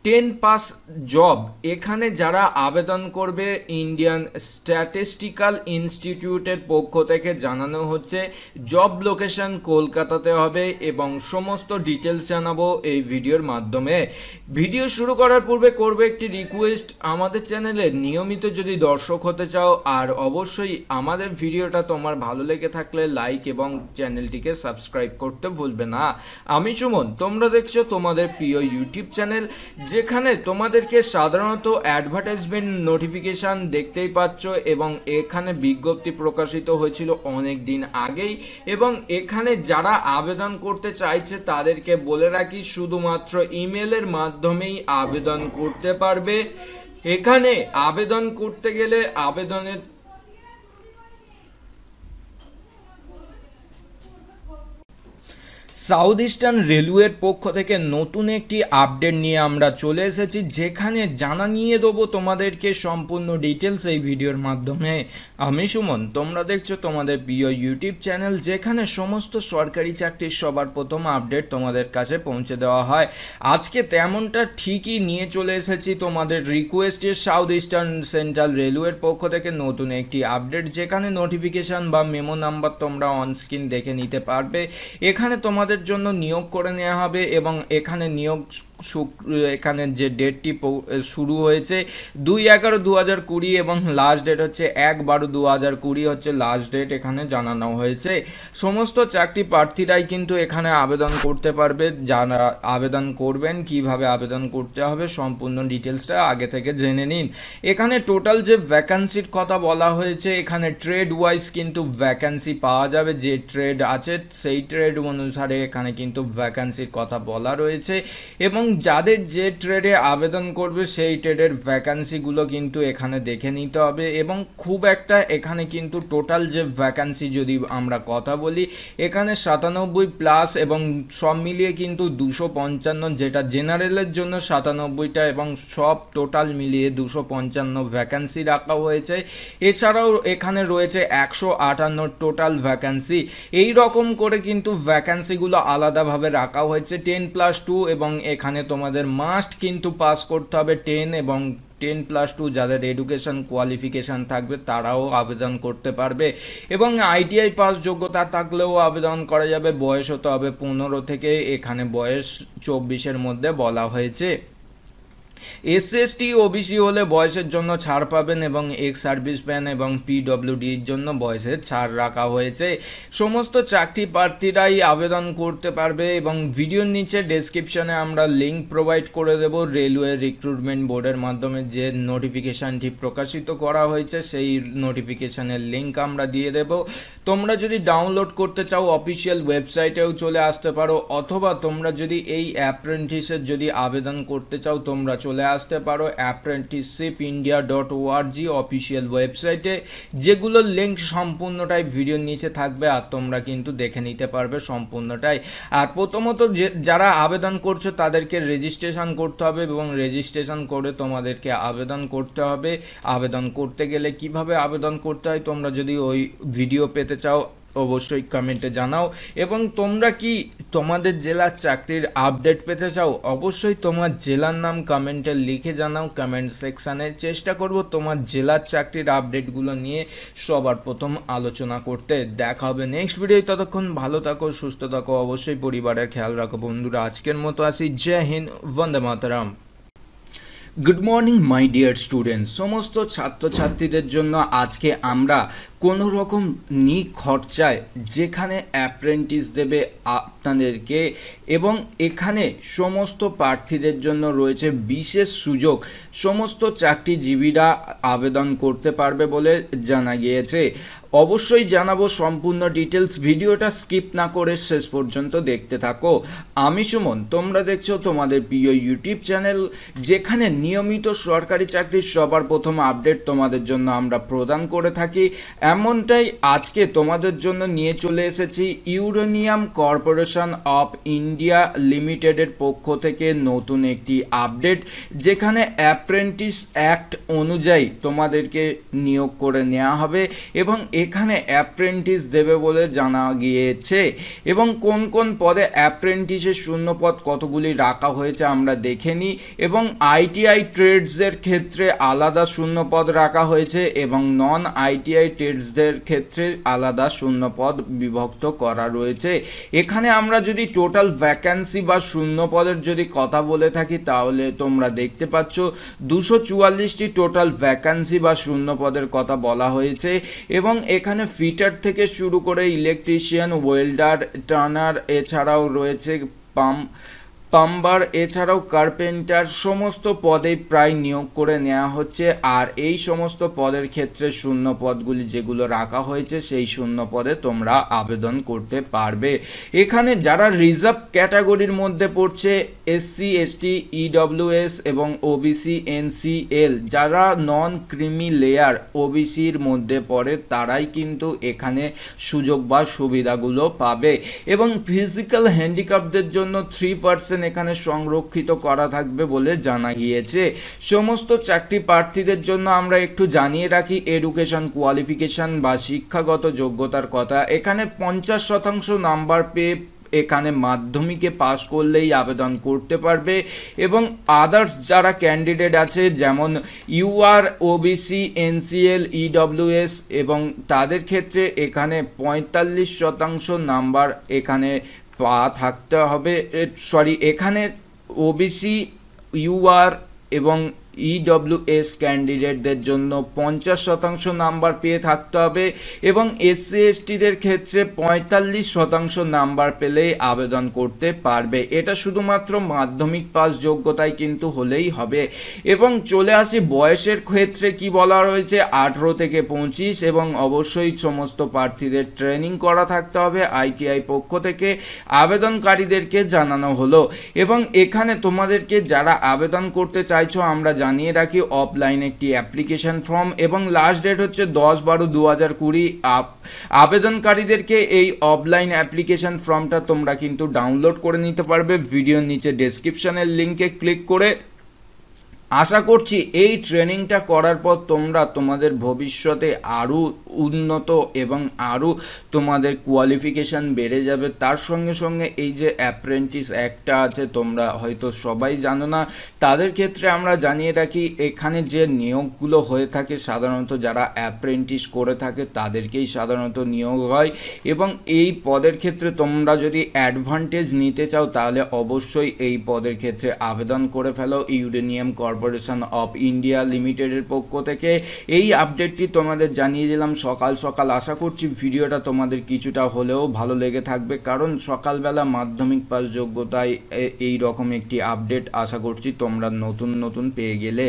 10 পাস জব এখানে যারা আবেদন করবে ইন্ডিয়ান স্ট্যাটিস্টিক্যাল ইনস্টিটিউটের পক্ষ থেকে জানানো হচ্ছে জব লোকেশন কলকাতাতে হবে এবং সমস্ত ডিটেলস জানাবো এই ভিডিওর মাধ্যমে। ভিডিও শুরু করার পূর্বে করবে একটি রিকোয়েস্ট, আমাদের চ্যানেলে নিয়মিত যদি দর্শক হতে চাও আর অবশ্যই আমাদের ভিডিওটা তোমার ভালো লেগে থাকলে লাইক এবং চ্যানেলটিকে সাবস্ক্রাইব করতে ভুলবে না। আমি সুমন, তোমরা দেখছো তোমাদের প্রিয় ইউটিউব চ্যানেল যেখানে তোমাদেরকে সাধারণত অ্যাডভার্টাইজমেন্ট নোটিফিকেশান দেখতেই পাচ্ছ এবং এখানে বিজ্ঞপ্তি প্রকাশিত হয়েছিল অনেক দিন আগেই এবং এখানে যারা আবেদন করতে চাইছে তাদেরকে বলে রাখি শুধুমাত্র ইমেলের মাধ্যমেই আবেদন করতে পারবে। এখানে আবেদন করতে গেলে আবেদনের সাউথ ইস্টার্ন রেলওয়ের পক্ষ থেকে নতুন একটি আপডেট নিয়ে আমরা চলে এসেছি, যেখানে জানিয়ে দেবো তোমাদেরকে সম্পূর্ণ ডিটেলস এই ভিডিওর মাধ্যমে। আমি সুমন, তোমরা দেখছো তোমাদের প্রিয় ইউটিউব চ্যানেল যেখানে সমস্ত সরকারি চাকরির সবার প্রথম আপডেট তোমাদের কাছে পৌঁছে দেওয়া হয়। আজকে তেমনটা ঠিকই নিয়ে চলে এসেছি তোমাদের রিকোয়েস্টে সাউথ ইস্টার্ন সেন্ট্রাল রেলওয়ের পক্ষ থেকে নতুন একটি আপডেট, যেখানে নোটিফিকেশান বা মেমো নাম্বার তোমরা অনস্ক্রিন দেখে নিতে পারবে। এখানে তোমাদের জন্য নিয়োগ করে নেওয়া হবে এবং এখানে নিয়োগ এখানে যে ডেটটি শুরু হয়েছে 2/11/2020 এবং লাস্ট ডেট হচ্ছে 1/12/2020 হচ্ছে লাস্ট ডেট এখানে জানানো হয়েছে। সমস্ত চাকরি প্রার্থীরাই কিন্তু এখানে আবেদন করতে পারবে। যারা আবেদন করবেন কিভাবে আবেদন করতে হবে সম্পূর্ণ ডিটেলসটা আগে থেকে জেনে নিন। এখানে টোটাল যে ভ্যাকান্সির কথা বলা হয়েছে, এখানে ট্রেড ওয়াইজ কিন্তু ভ্যাকান্সি পাওয়া যাবে, যে ট্রেড আছে সেই ট্রেড অনুসারে এখানে কিন্তু ভ্যাকান্সির কথা বলা রয়েছে এবং যাদের যে ট্রেডে আবেদন করবে সেই ট্রেডের ভ্যাকান্সিগুলো কিন্তু এখানে দেখে নিতে হবে এবং খুব একটা এখানে কিন্তু টোটাল যে ভ্যাকান্সি যদি আমরা কথা বলি এখানে 97 প্লাস এবং সব মিলিয়ে কিন্তু 255, যেটা জেনারেলের জন্য 97টা এবং সব টোটাল মিলিয়ে 255 ভ্যাকান্সি রাখা হয়েছে। এছাড়াও এখানে রয়েছে 158 টোটাল ভ্যাকান্সি। এই রকম করে কিন্তু ভ্যাকান্সিগুলো আলাদাভাবে রাখা হয়েছে 10+2 এবং এখানে তোমাদের মাস্ট কিন্তু পাস করতে হবে 10 এবং 10+2 যাদের এডুকেশন কোয়ালিফিকেশান থাকবে তারাও আবেদন করতে পারবে এবং ITI পাস যোগ্যতা থাকলেও আবেদন করা যাবে। বয়স হতে হবে 15 থেকে, এখানে বয়স 24-এর মধ্যে বলা হয়েছে। SC/ST OBC হলে বয়সের জন্য ছাড় পাবেন এবং এক্স সার্ভিসম্যান এবং PWDর জন্য বয়সের ছাড় রাখা হয়েছে। সমস্ত চাকরি প্রার্থীরাই আবেদন করতে পারবে এবং ভিডিওর নিচে ডেসক্রিপশনে আমরা লিঙ্ক প্রোভাইড করে দেব রেলওয়ে রিক্রুটমেন্ট বোর্ডের মাধ্যমে যে নোটিফিকেশানটি প্রকাশিত করা হয়েছে সেই নোটিফিকেশানের লিঙ্ক আমরা দিয়ে দেব। তোমরা যদি ডাউনলোড করতে চাও অফিসিয়াল ওয়েবসাইটেও চলে আসতে পারো, অথবা তোমরা যদি এই অ্যাপ্রেন্টিসের যদি আবেদন করতে চাও তোমরা চলে আসতে পারো apprenticeshipindia.org অফিসিয়াল ওয়েবসাইটে, যেগুলোর লিঙ্ক সম্পূর্ণটাই ভিডিওর নিচে থাকবে আর তোমরা কিন্তু দেখে নিতে পারবে সম্পূর্ণটাই। আর প্রথমত যারা আবেদন করছো তাদেরকে রেজিস্ট্রেশন করতে হবে এবং রেজিস্ট্রেশন করে তোমাদেরকে আবেদন করতে হবে। আবেদন করতে গেলে কিভাবে আবেদন করতে হয় তোমরা যদি ওই ভিডিও পেতে চাও অবশ্যই কমেন্টে জানাও এবং তোমরা কি তোমাদের জেলার চাকরির আপডেট পেতে চাও অবশ্যই তোমার জেলার নাম কমেন্টে লিখে জানাও কমেন্ট সেকশানে। চেষ্টা করব তোমার জেলার চাকরির আপডেটগুলো নিয়ে সবার প্রথম আলোচনা করতে। দেখা হবে নেক্সট ভিডিও, ততক্ষণ ভালো থাকো সুস্থ থাকো, অবশ্যই পরিবারের খেয়াল রাখো বন্ধুরা। আজকের মতো আসি, জয় হিন্দ, বন্দে মাতরম। Good morning my dear student. সমস্ত ছাত্রছাত্রীদের জন্য আজকে আমরা কোনো রকম খরচায় যেখানে অ্যাপ্রেন্টিস দেবে আপনাদেরকে এবং এখানে সমস্ত প্রার্থীদের জন্য রয়েছে বিশেষ সুযোগ। সমস্ত চাকরিজীবীরা আবেদন করতে পারবে বলে জানা গিয়েছে। অবশ্যই জানাবো সম্পূর্ণ ডিটেলস, ভিডিওটা স্কিপ না করে শেষ পর্যন্ত দেখতে থাকো। আমি সুমন, তোমরা দেখছো তোমাদের প্রিয় ইউটিউব চ্যানেল যেখানে নিয়মিত সরকারি চাকরির সবার প্রথম আপডেট তোমাদের জন্য আমরা প্রদান করে থাকি। এমনটাই আজকে তোমাদের জন্য নিয়ে চলে এসেছি ইউরেনিয়াম কর্পোরেশন অফ ইন্ডিয়া লিমিটেডের পক্ষ থেকে নতুন একটি আপডেট, যেখানে অ্যাপ্রেন্টিস অ্যাক্ট অনুযায়ী তোমাদেরকে নিয়োগ করে নেওয়া হবে এবং এখানে অ্যাপ্রেন্টিস দেবে বলে জানা গিয়েছে। এবং কোন কোন পদে অ্যাপ্রেন্টিসের শূন্য পদ কতগুলি রাখা হয়েছে আমরা দেখে নিই। এবং আইটিআই ট্রেডসের ক্ষেত্রে আলাদা শূন্য পদ রাখা হয়েছে এবং নন আইটিআই ট্রেডসদের ক্ষেত্রে আলাদা শূন্য পদ বিভক্ত করা রয়েছে। এখানে আমরা যদি টোটাল ভ্যাকান্সি বা শূন্য পদের যদি কথা বলে থাকি তাহলে তোমরা দেখতে পাচ্ছ 244টি টোটাল ভ্যাকান্সি বা শূন্য পদের কথা বলা হয়েছে। এবং এখানে ফিটার থেকে শুরু করে ইলেকট্রিশিয়ান, ওয়েল্ডার, টার্নার, এছাড়াও রয়েছে পাম্বার, এছাড়াও কার্পেন্টার, সমস্ত পদেই প্রায় নিয়োগ করে নেওয়া হচ্ছে। আর এই সমস্ত পদের ক্ষেত্রে শূন্য পদগুলি যেগুলো রাখা হয়েছে সেই শূন্য পদে তোমরা আবেদন করতে পারবে। এখানে যারা রিজার্ভ ক্যাটাগরির মধ্যে পড়ছে এসসি, এসটি, ইডব্লিউএস এবং ওবিসি, এনসিএল, যারা নন ক্রিমি লেয়ার ওবিসির মধ্যে পড়ে তারাই কিন্তু এখানে সুযোগ বা সুবিধাগুলো পাবে। এবং ফিজিক্যাল হ্যান্ডিক্যাপদের জন্য 3% এখানে সংরক্ষিত করা থাকবে বলে জানা গিয়েছে। সমস্ত চাকরি প্রার্থীদের জন্য আমরা একটু জানিয়ে রাখি এডুকেশন কোয়ালিফিকেশন বা শিক্ষাগত যোগ্যতার কথা। এখানে 50% নাম্বার পেয়ে এখানে মাধ্যমিকে পাস করলেই আবেদন করতে পারবে। এবং আদার্স যারা ক্যান্ডিডেট আছে যেমন ইউআর, ওবিসি, এনসিএল, ইডব্লিউএস এবং তাদের ক্ষেত্রে এখানে 45% নাম্বার এখানে থাকতে হবে। এখানে ওবিসি, ইউআর এবং ইডব্লিউএস ক্যান্ডিডেটদের জন্য 50% নাম্বার পেয়ে থাকতে হবে এবং এসসি এসটিদের ক্ষেত্রে 45% নাম্বার পেলেই আবেদন করতে পারবে। এটা শুধুমাত্র মাধ্যমিক পাস যোগ্যতায় কিন্তু হলেই হবে। এবং চলে আসি বয়সের ক্ষেত্রে কি বলা রয়েছে, 18 থেকে 25 এবং অবশ্যই সমস্ত প্রার্থীদের ট্রেনিং করা থাকতে হবে আইটিআই পক্ষ থেকে আবেদনকারীদেরকে জানানো হলো। এবং এখানে তোমাদেরকে যারা আবেদন করতে চাইছো আমরা জানিয়ে রাখি অফলাইন একটি অ্যাপ্লিকেশন ফর্ম এবং লাস্ট ডেট হচ্ছে 10/12/2020। আবেদনকারীদেরকে এই অফলাইন অ্যাপ্লিকেশন ফর্মটা তোমরা কিন্তু ডাউনলোড করে নিতে পারবে ভিডিওর নিচে ডেসক্রিপশনের লিঙ্কে ক্লিক করে। আশা করছি এই ট্রেনিংটা করার পর তোমরা তোমাদের ভবিষ্যতে আরও উন্নত এবং আরও তোমাদের কোয়ালিফিকেশান বেড়ে যাবে। তার সঙ্গে সঙ্গে এই যে অ্যাপ্রেন্টিস অ্যাক্টটা আছে তোমরা হয়তো সবাই জানো না, তাদের ক্ষেত্রে আমরা জানিয়ে রাখি এখানে যে নিয়োগগুলো হয়ে থাকে সাধারণত যারা অ্যাপ্রেন্টিস করে থাকে তাদেরকেই সাধারণত নিয়োগ হয়। এবং এই পদের ক্ষেত্রে তোমরা যদি অ্যাডভান্টেজ নিতে চাও তাহলে অবশ্যই এই পদের ক্ষেত্রে আবেদন করে ফেলো ইউরেনিয়াম কর্পোরেশন অফ ইন্ডিয়া লিমিটেডের পক্ষ থেকে। এই আপডেটটি তোমাদের জানিয়ে দিলাম সকাল সকাল। আশা করছি ভিডিওটা তোমাদের কিছুটা হলেও ভালো লেগে থাকবে, কারণ সকালবেলা মাধ্যমিক পাস যোগ্যতায় এই রকম একটি আপডেট আশা করছি তোমরা নতুন পেয়ে গেলে।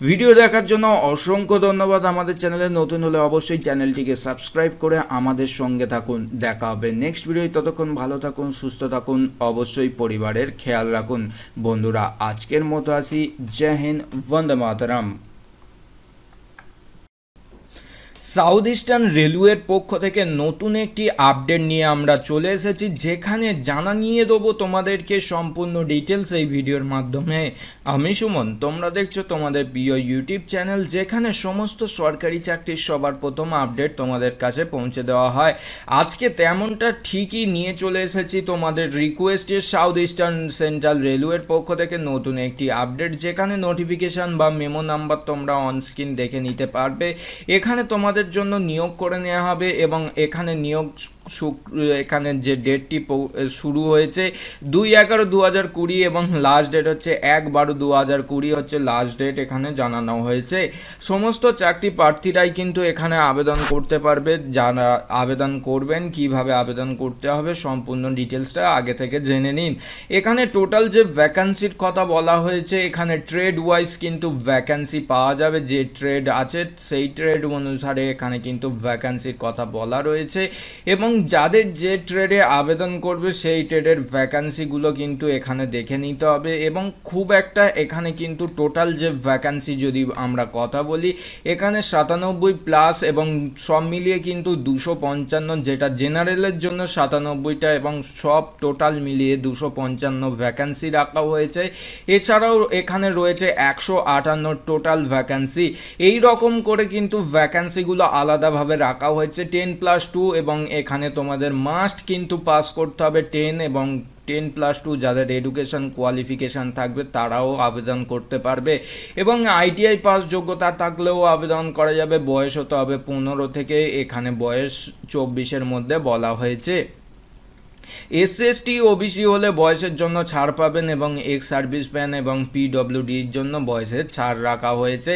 ভিডিও দেখার জন্য অসংখ্য ধন্যবাদ। আমাদের চ্যানেলে নতুন হলে অবশ্যই চ্যানেলটিকে সাবস্ক্রাইব করে আমাদের সঙ্গে থাকুন। দেখা হবে নেক্সট ভিডিও। ততক্ষণ ভালো থাকুন, সুস্থ থাকুন, অবশ্যই পরিবারের খেয়াল রাখুন। বন্ধুরা আজকের মতো আসি। জয় হিন্দ, বন্দে মাতরম। সাউথ ইস্টার্ন রেলওয়ের পক্ষ থেকে নতুন একটি আপডেট নিয়ে আমরা চলে এসেছি, যেখানে জানিয়ে দেবো তোমাদেরকে সম্পূর্ণ ডিটেলস এই ভিডিওর মাধ্যমে। আমি সুমন, তোমরা দেখছো তোমাদের প্রিয় ইউটিউব চ্যানেল, যেখানে সমস্ত সরকারি চাকরির সবার প্রথম আপডেট তোমাদের কাছে পৌঁছে দেওয়া হয়। আজকে তেমনটা ঠিকই নিয়ে চলে এসেছি তোমাদের রিকোয়েস্টে সাউথ ইস্টার্ন সেন্ট্রাল রেলওয়ের পক্ষ থেকে নতুন একটি আপডেট, যেখানে নোটিফিকেশান বা মেমো নাম্বার তোমরা অনস্ক্রিন দেখে নিতে পারবে। এখানে তোমাদের জন্য নিয়োগ করে নেওয়া হবে এবং এখানে নিয়োগ এখানে যে ডেটটি শুরু হয়েছে 2/11/2020 এবং লাস্ট ডেট হচ্ছে 1/12/2020 হচ্ছে লাস্ট ডেট এখানে জানানো হয়েছে। সমস্ত চাকরি প্রার্থীরাই কিন্তু এখানে আবেদন করতে পারবে। যারা আবেদন করবেন কিভাবে আবেদন করতে হবে সম্পূর্ণ ডিটেলসটা আগে থেকে জেনে নিন। এখানে টোটাল যে ভ্যাকান্সির কথা বলা হয়েছে, এখানে ট্রেড ওয়াইজ কিন্তু ভ্যাকান্সি পাওয়া যাবে। যে ট্রেড আছে সেই ট্রেড অনুসারে এখানে কিন্তু ভ্যাকান্সির কথা বলা রয়েছে। এবং যাদের যে ট্রেডে আবেদন করবে সেই ট্রেডের ভ্যাকান্সিগুলো কিন্তু এখানে দেখে নিতে হবে। এবং খুব একটা এখানে কিন্তু টোটাল যে ভ্যাকান্সি যদি আমরা কথা বলি, এখানে 97+ এবং সব মিলিয়ে কিন্তু 255, যেটা জেনারেলের জন্য 97টা এবং সব টোটাল মিলিয়ে 255 ভ্যাকান্সি রাখা হয়েছে। এছাড়াও এখানে রয়েছে 158 টোটাল ভ্যাকান্সি। এই রকম করে কিন্তু ভ্যাকান্সিগুলো আলাদাভাবে রাখা হয়েছে 10+2, এবং এখানে তোমাদের মাস্ট কিন্তু পাস করতে হবে 10 এবং 10+2। যাদের এডুকেশন কোয়ালিফিকেশান থাকবে তারাও আবেদন করতে পারবে, এবং আইটিআই পাস যোগ্যতা থাকলেও আবেদন করা যাবে। বয়স হতে হবে 15 থেকে, এখানে বয়স 24-এর মধ্যে বলা হয়েছে। এসসি ওবিসি হলে বয়সের জন্য ছাড় পাবেন, এবং এক্স সার্ভিসম্যান এবং পিডব্লিউডির জন্য বয়সের ছাড় রাখা হয়েছে।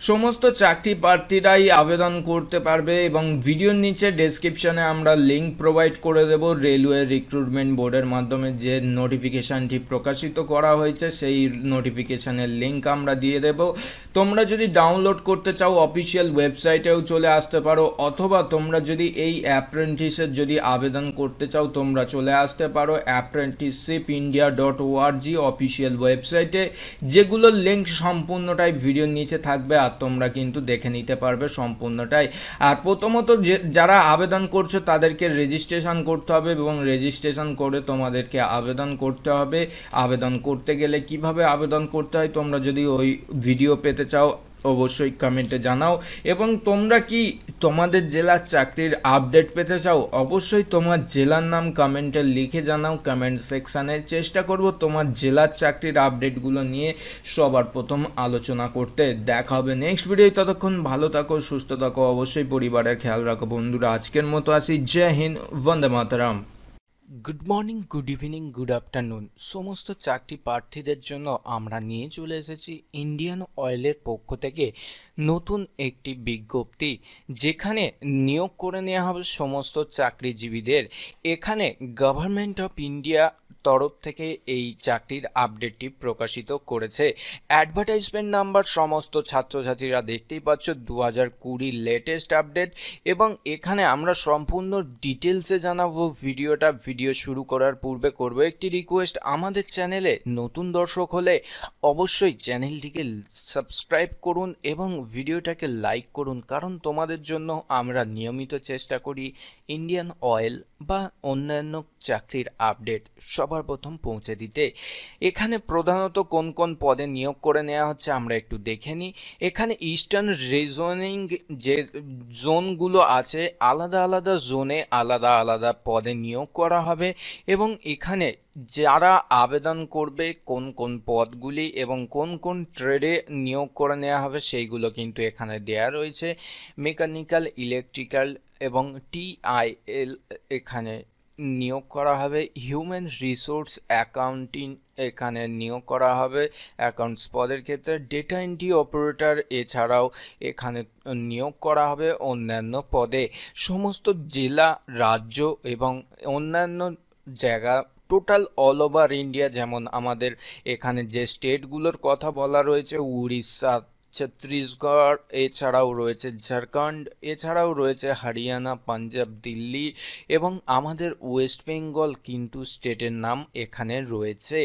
সমস্ত চাকরি প্রার্থীরাই আবেদন করতে পারবে, এবং ভিডিওর নিচে ডেসক্রিপশনে আমরা লিঙ্ক প্রোভাইড করে দেব। রেলওয়ে রিক্রুটমেন্ট বোর্ডের মাধ্যমে যে নোটিফিকেশানটি প্রকাশিত করা হয়েছে সেই নোটিফিকেশানের লিঙ্ক আমরা দিয়ে দেব। তোমরা যদি ডাউনলোড করতে চাও অফিসিয়াল ওয়েবসাইটেও চলে আসতে পারো, অথবা তোমরা যদি এই অ্যাপ্রেন্টিসের যদি আবেদন করতে চাও তোমরা চলে আসতে পারো apprenticeshipindia.org অফিসিয়াল ওয়েবসাইটে, যেগুলোর লিঙ্ক সম্পূর্ণটাই ভিডিওর নিচে থাকবে, আর তোমরা কিন্তু দেখে নিতে পারবে সম্পূর্ণটাই। আর প্রথমত যারা আবেদন করছো তাদেরকে রেজিস্ট্রেশন করতে হবে, এবং রেজিস্ট্রেশন করে তোমাদেরকে আবেদন করতে হবে। আবেদন করতে গেলে কিভাবে আবেদন করতে হয় তোমরা যদি ওই ভিডিও পেতে চাও অবশ্যই কমেন্টে জানাও। এবং তোমরা কি তোমাদের জেলার চাকরির আপডেট পেতে চাও অবশ্যই তোমার জেলার নাম কমেন্টে লিখে জানাও কমেন্ট সেকশানে। চেষ্টা করব তোমার জেলার চাকরির আপডেটগুলো নিয়ে সবার প্রথম আলোচনা করতে। দেখা হবে নেক্সট ভিডিও, ততক্ষণ ভালো থাকো, সুস্থ থাকো, অবশ্যই পরিবারের খেয়াল রাখো বন্ধুরা। আজকের মতো আসি, জয় হিন্দ, বন্দে মাতরম। Good morning, good evening, good afternoon সমস্ত চাকরি প্রার্থীদের জন্য আমরা নিয়ে চলে এসেছি ইন্ডিয়ান অয়েলের পক্ষ থেকে নতুন একটি বিজ্ঞপ্তি, যেখানে নিয়োগ করে নেওয়া হবে সমস্ত চাকরিজীবীদের। এখানে গভর্নমেন্ট অফ ইন্ডিয়া তরফ থেকে এই চাকরির আপডেটটি প্রকাশিত করেছে। অ্যাডভার্টাইজমেন্ট নাম্বার সমস্ত ছাত্রছাত্রীরা দেখতেই পাচ্ছ, 2020 লেটেস্ট আপডেট। এবং এখানে আমরা সম্পূর্ণ ডিটেলসে জানাবো ভিডিওটা। ভিডিও শুরু করার পূর্বে করবো একটি রিকোয়েস্ট, আমাদের চ্যানেলে নতুন দর্শক হলে অবশ্যই চ্যানেলটিকে সাবস্ক্রাইব করুন এবং ভিডিওটাকে লাইক করুন, কারণ তোমাদের জন্য আমরা নিয়মিত চেষ্টা করি ইন্ডিয়ান অয়েল বা অন্যান্য চাকরির আপডেট সবার প্রথম পৌঁছে দিতে। এখানে প্রধানত কোন কোন পদে নিয়োগ করে নেওয়া হচ্ছে আমরা একটু দেখে নিই। এখানে ইস্টার্ন রিজনিং যে জোনগুলো আছে, আলাদা আলাদা জোনে আলাদা আলাদা পদে নিয়োগ করা হবে, এবং এখানে যারা আবেদন করবে কোন কোন পদগুলি এবং কোন কোন ট্রেডে নিয়োগ করে নেওয়া হবে সেইগুলো কিন্তু এখানে দেয়া রয়েছে। মেকানিক্যাল, ইলেকট্রিক্যাল এবং টিআইএল এখানে নিয়োগ করা হবে। হিউম্যান রিসোর্স অ্যাকাউন্টিং এখানে নিয়োগ করা হবে অ্যাকাউন্টস পদের ক্ষেত্রে। ডেটা এন্ট্রি অপারেটর এছাড়াও এখানে নিয়োগ করা হবে অন্যান্য পদে। সমস্ত জেলা, রাজ্য এবং অন্যান্য জায়গা টোটাল অল ওভার ইন্ডিয়া, যেমন আমাদের এখানে যে স্টেটগুলোর কথা বলা রয়েছে, উড়িষ্যা, ছত্তিশগড়, এছাড়াও রয়েছে ঝাড়খণ্ড, এছাড়াও রয়েছে হরিয়ানা, পাঞ্জাব, দিল্লি এবং আমাদের ওয়েস্ট বেঙ্গল কিন্তু স্টেটের নাম এখানে রয়েছে।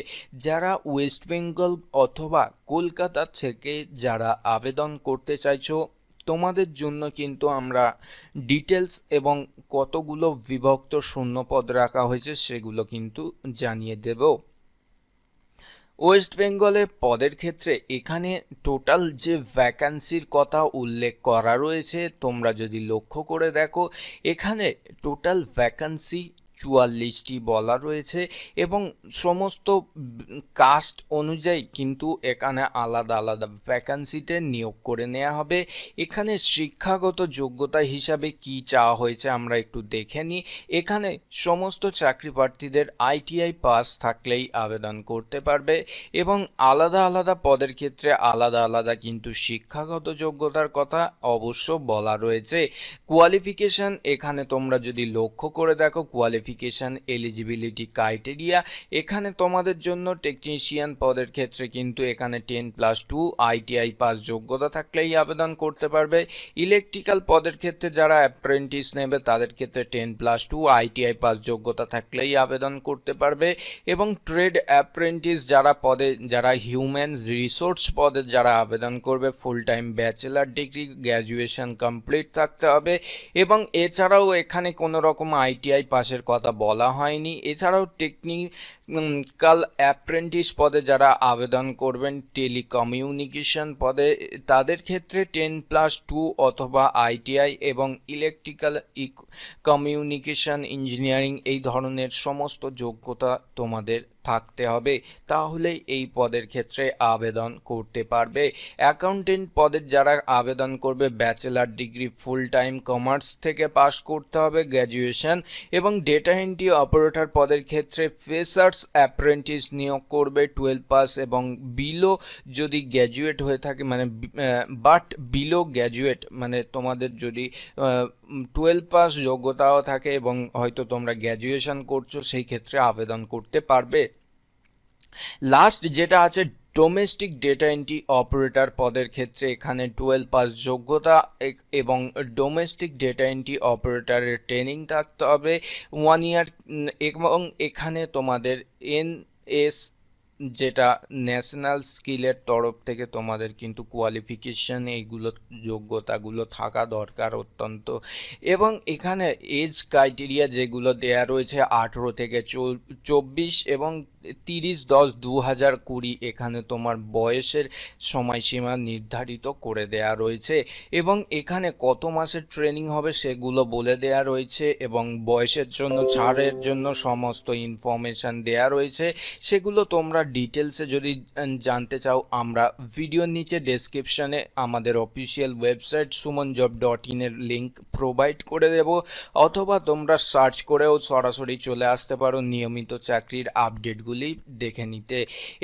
যারা ওয়েস্ট বেঙ্গল অথবা কলকাতা থেকে যারা আবেদন করতে চাইছো তোমাদের জন্য কিন্তু আমরা ডিটেলস এবং কতগুলো বিভক্ত শূন্যপদ রাখা হয়েছে সেগুলো কিন্তু জানিয়ে দেব। ওয়েস্ট বেঙ্গলে পদের ক্ষেত্রে এখানে টোটাল যে ভ্যাকান্সির কথা উল্লেখ করা রয়েছে তোমরা যদি লক্ষ্য করে দেখো, এখানে টোটাল ভ্যাকান্সি 44টি বলা রয়েছে, এবং সমস্ত কাস্ট অনুযায়ী কিন্তু এখানে আলাদা আলাদা ভ্যাকান্সিতে নিয়োগ করে নেওয়া হবে। এখানে শিক্ষাগত যোগ্যতা হিসাবে কি চাওয়া হয়েছে আমরা একটু দেখে নিই। এখানে সমস্ত চাকরি প্রার্থীদের আইটিআই পাস থাকলেই আবেদন করতে পারবে, এবং আলাদা আলাদা পদের ক্ষেত্রে আলাদা আলাদা কিন্তু শিক্ষাগত যোগ্যতার কথা অবশ্য বলা রয়েছে। কোয়ালিফিকেশন এখানে তোমরা যদি লক্ষ্য করে দেখো, কোয়ালিফিকেশন কোয়ালিফিকেশান এলিজিবিলিটি ক্রাইটেরিয়া। এখানে তোমাদের জন্য টেকনিশিয়ান পদের ক্ষেত্রে কিন্তু এখানে 10+2 ITI পাস যোগ্যতা থাকলেই আবেদন করতে পারবে। ইলেকট্রিক্যাল পদের ক্ষেত্রে যারা অ্যাপ্রেন্টিস নেবে তাদের ক্ষেত্রে 10+2 ITI পাস যোগ্যতা থাকলেই আবেদন করতে পারবে। এবং ট্রেড অ্যাপ্রেন্টিস যারা হিউম্যান রিসোর্স পদে যারা আবেদন করবে full time bachelor degree graduation complete থাকতে হবে। এবং এছাড়াও এখানে কোনো রকম ITI পাসের কথা বলা হয়নি। এছাড়াও টেকনিক্যাল অ্যাপ্রেন্টিস পদে যারা আবেদন করবেন টেলিকমিউনিকেশন পদে তাদের ক্ষেত্রে 10+2 অথবা ITI এবং ইলেকট্রিক্যাল কমিউনিকেশন ইঞ্জিনিয়ারিং এই ধরনের সমস্ত যোগ্যতা তোমাদের থাকতে হবে, তাহলেই এই পদের ক্ষেত্রে আবেদন করতে পারবে। অ্যাকাউন্টেন্ট পদের যারা আবেদন করবে bachelor degree full time commerce থেকে পাস করতে হবে গ্র্যাজুয়েশন। এবং ডেটা এন্ট্রি অপারেটর পদের ক্ষেত্রে ফ্রেশার্স অ্যাপ্রেন্টিস নিয়োগ করবে 12 পাস এবং বিলো যদি গ্র্যাজুয়েট হয়ে থাকে মানে বাট বিলো গ্র্যাজুয়েট মানে তোমাদের যদি 12 পাস যোগ্যতাও থাকে এবং হয়তো তোমরা গ্র্যাজুয়েশন করছো সেই ক্ষেত্রে আবেদন করতে পারবে। লাস্ট যেটা আছে ডোমেস্টিক ডেটা এন্ট্রি অপারেটর পদের ক্ষেত্রে এখানে 12 পাস যোগ্যতা এবং ডোমেস্টিক ডেটা এন্ট্রি অপারেটরের ট্রেনিং থাকতে হবে 1 ইয়ার। এবং এখানে তোমাদের NS যেটা ন্যাশনাল স্কিলের তরফ থেকে তোমাদের কিন্তু কোয়ালিফিকেশন এইগুলো যোগ্যতাগুলো থাকা দরকার অত্যন্ত। এবং এখানে এজ ক্রাইটেরিয়া যেগুলো দেয়া রয়েছে 18 থেকে 24 এবং 30/10/2020 এখানে তোমার বয়সের সময়সীমা নির্ধারিত করে দেয়া রয়েছে। এবং এখানে কত মাসের ট্রেনিং হবে সেগুলো বলে দেয়া রয়েছে এবং বয়সের জন্য ছাড়ের জন্য সমস্ত ইনফরমেশান দেয়া রয়েছে। সেগুলো তোমরা ডিটেলসে যদি জানতে চাও আমরা ভিডিওর নিচে ডেসক্রিপশানে আমাদের অফিসিয়াল ওয়েবসাইট sumonjob.in এর লিঙ্ক প্রোভাইড করে দেব, অথবা তোমরা সার্চ করেও সরাসরি চলে আসতে পারো নিয়মিত চাকরির আপডেটগুলি দেখে নিতে।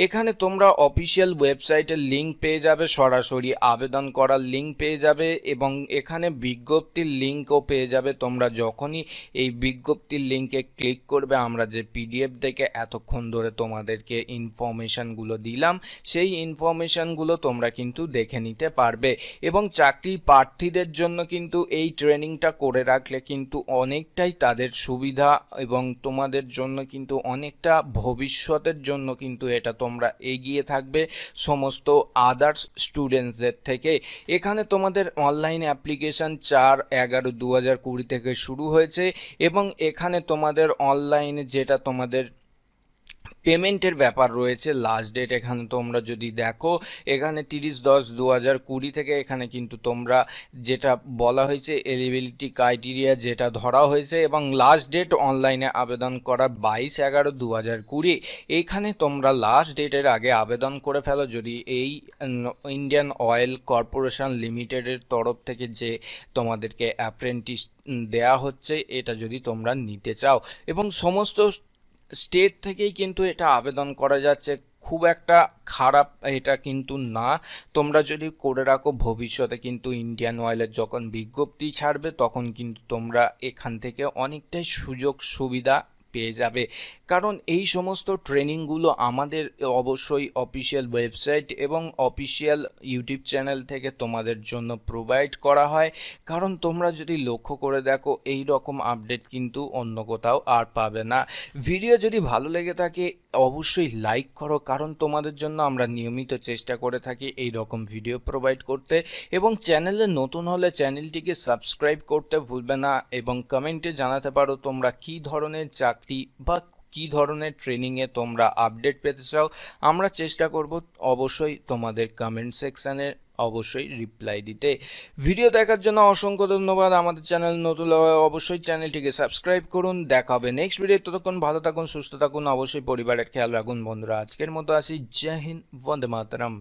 এখানে তোমরা অফিসিয়াল ওয়েবসাইটের লিঙ্ক পেয়ে যাবে, সরাসরি আবেদন করার লিঙ্ক পেয়ে যাবে এবং এখানে বিজ্ঞপ্তির লিঙ্কও পেয়ে যাবে। তোমরা যখনই এই বিজ্ঞপ্তির লিঙ্কে ক্লিক করবে আমরা যে PDF দেখে এতক্ষণ ধরে তোমাদেরকে ইনফরমেশানগুলো দিলাম সেই ইনফরমেশানগুলো তোমরা কিন্তু দেখে নিতে পারবে। এবং চাকরি প্রার্থীদের জন্য কিন্তু এই ট্রেনিংটা করে রাখলে কিন্তু অনেকটাই তাদের সুবিধা এবং তোমাদের জন্য কিন্তু অনেকটা ভবিষ্যতের জন্য কিন্তু এটা তোমরা এগিয়ে থাকবে সমস্ত আদার্স স্টুডেন্টসদের থেকে। এখানে তোমাদের অনলাইন অ্যাপ্লিকেশান 4/11/2020 থেকে শুরু হয়েছে এবং এখানে তোমাদের অনলাইনে যেটা তোমাদের পেমেন্টের ব্যাপার রয়েছে লাস্ট ডেট এখানে তোমরা যদি দেখো এখানে 30/10/2020 থেকে এখানে কিন্তু তোমরা যেটা বলা হয়েছে এলিজিবিলিটি ক্রাইটেরিয়া যেটা ধরা হয়েছে এবং লাস্ট ডেট অনলাইনে আবেদন করা 22/11/2020। এইখানে তোমরা লাস্ট ডেটের আগে আবেদন করে ফেলো যদি এই ইন্ডিয়ান অয়েল কর্পোরেশন লিমিটেডের তরফ থেকে যে তোমাদেরকে অ্যাপ্রেন্টিস দেয়া হচ্ছে এটা যদি তোমরা নিতে চাও। এবং সমস্ত স্টেট থেকেই কিন্তু এটা আবেদন করা যাচ্ছে, খুব একটা খারাপ এটা কিন্তু না। তোমরা যদি করে রাখো ভবিষ্যতে কিন্তু ইন্ডিয়ান অয়েলের যখন বিজ্ঞপ্তি ছাড়বে তখন কিন্তু তোমরা এখান থেকে অনেকটাই সুযোগ সুবিধা পেয়ে যাবে। কারণ এই সমস্ত ট্রেনিংগুলো আমাদের অবশ্যই অফিসিয়াল ওয়েবসাইট এবং অফিসিয়াল ইউটিউব চ্যানেল থেকে তোমাদের জন্য প্রোভাইড করা হয়। কারণ তোমরা যদি লক্ষ্য করে দেখো এই রকম আপডেট কিন্তু অন্য কোথাও আর পাবে না। ভিডিও যদি ভালো লেগে থাকে অবশ্যই লাইক করো, কারণ তোমাদের জন্য আমরা নিয়মিত চেষ্টা করে থাকি এই রকম ভিডিও প্রোভাইড করতে। এবং চ্যানেলে নতুন হলে চ্যানেলটিকে সাবস্ক্রাইব করতে ভুলবে না এবং কমেন্টে জানাতে পারো তোমরা কী ধরনের চাকরি বা কী ধরনের ট্রেনিংয়ে তোমরা আপডেট পেতে চাও। আমরা চেষ্টা করব অবশ্যই তোমাদের কমেন্ট সেকশানে অবশ্যই রিপ্লাই দিতে। ভিডিও দেখার জন্য অসংখ্য ধন্যবাদ। আমাদের চ্যানেল নতুন অবশ্যই চ্যানেলটিকে সাবস্ক্রাইব করুন। দেখা হবে নেক্সট ভিডিও। ততক্ষণ ভালো থাকুন, সুস্থ থাকুন, অবশ্যই পরিবারের খেয়াল রাখুন। বন্ধুরা আজকের মতো আসি। জয় হিন্দ, বন্দে মাতরম।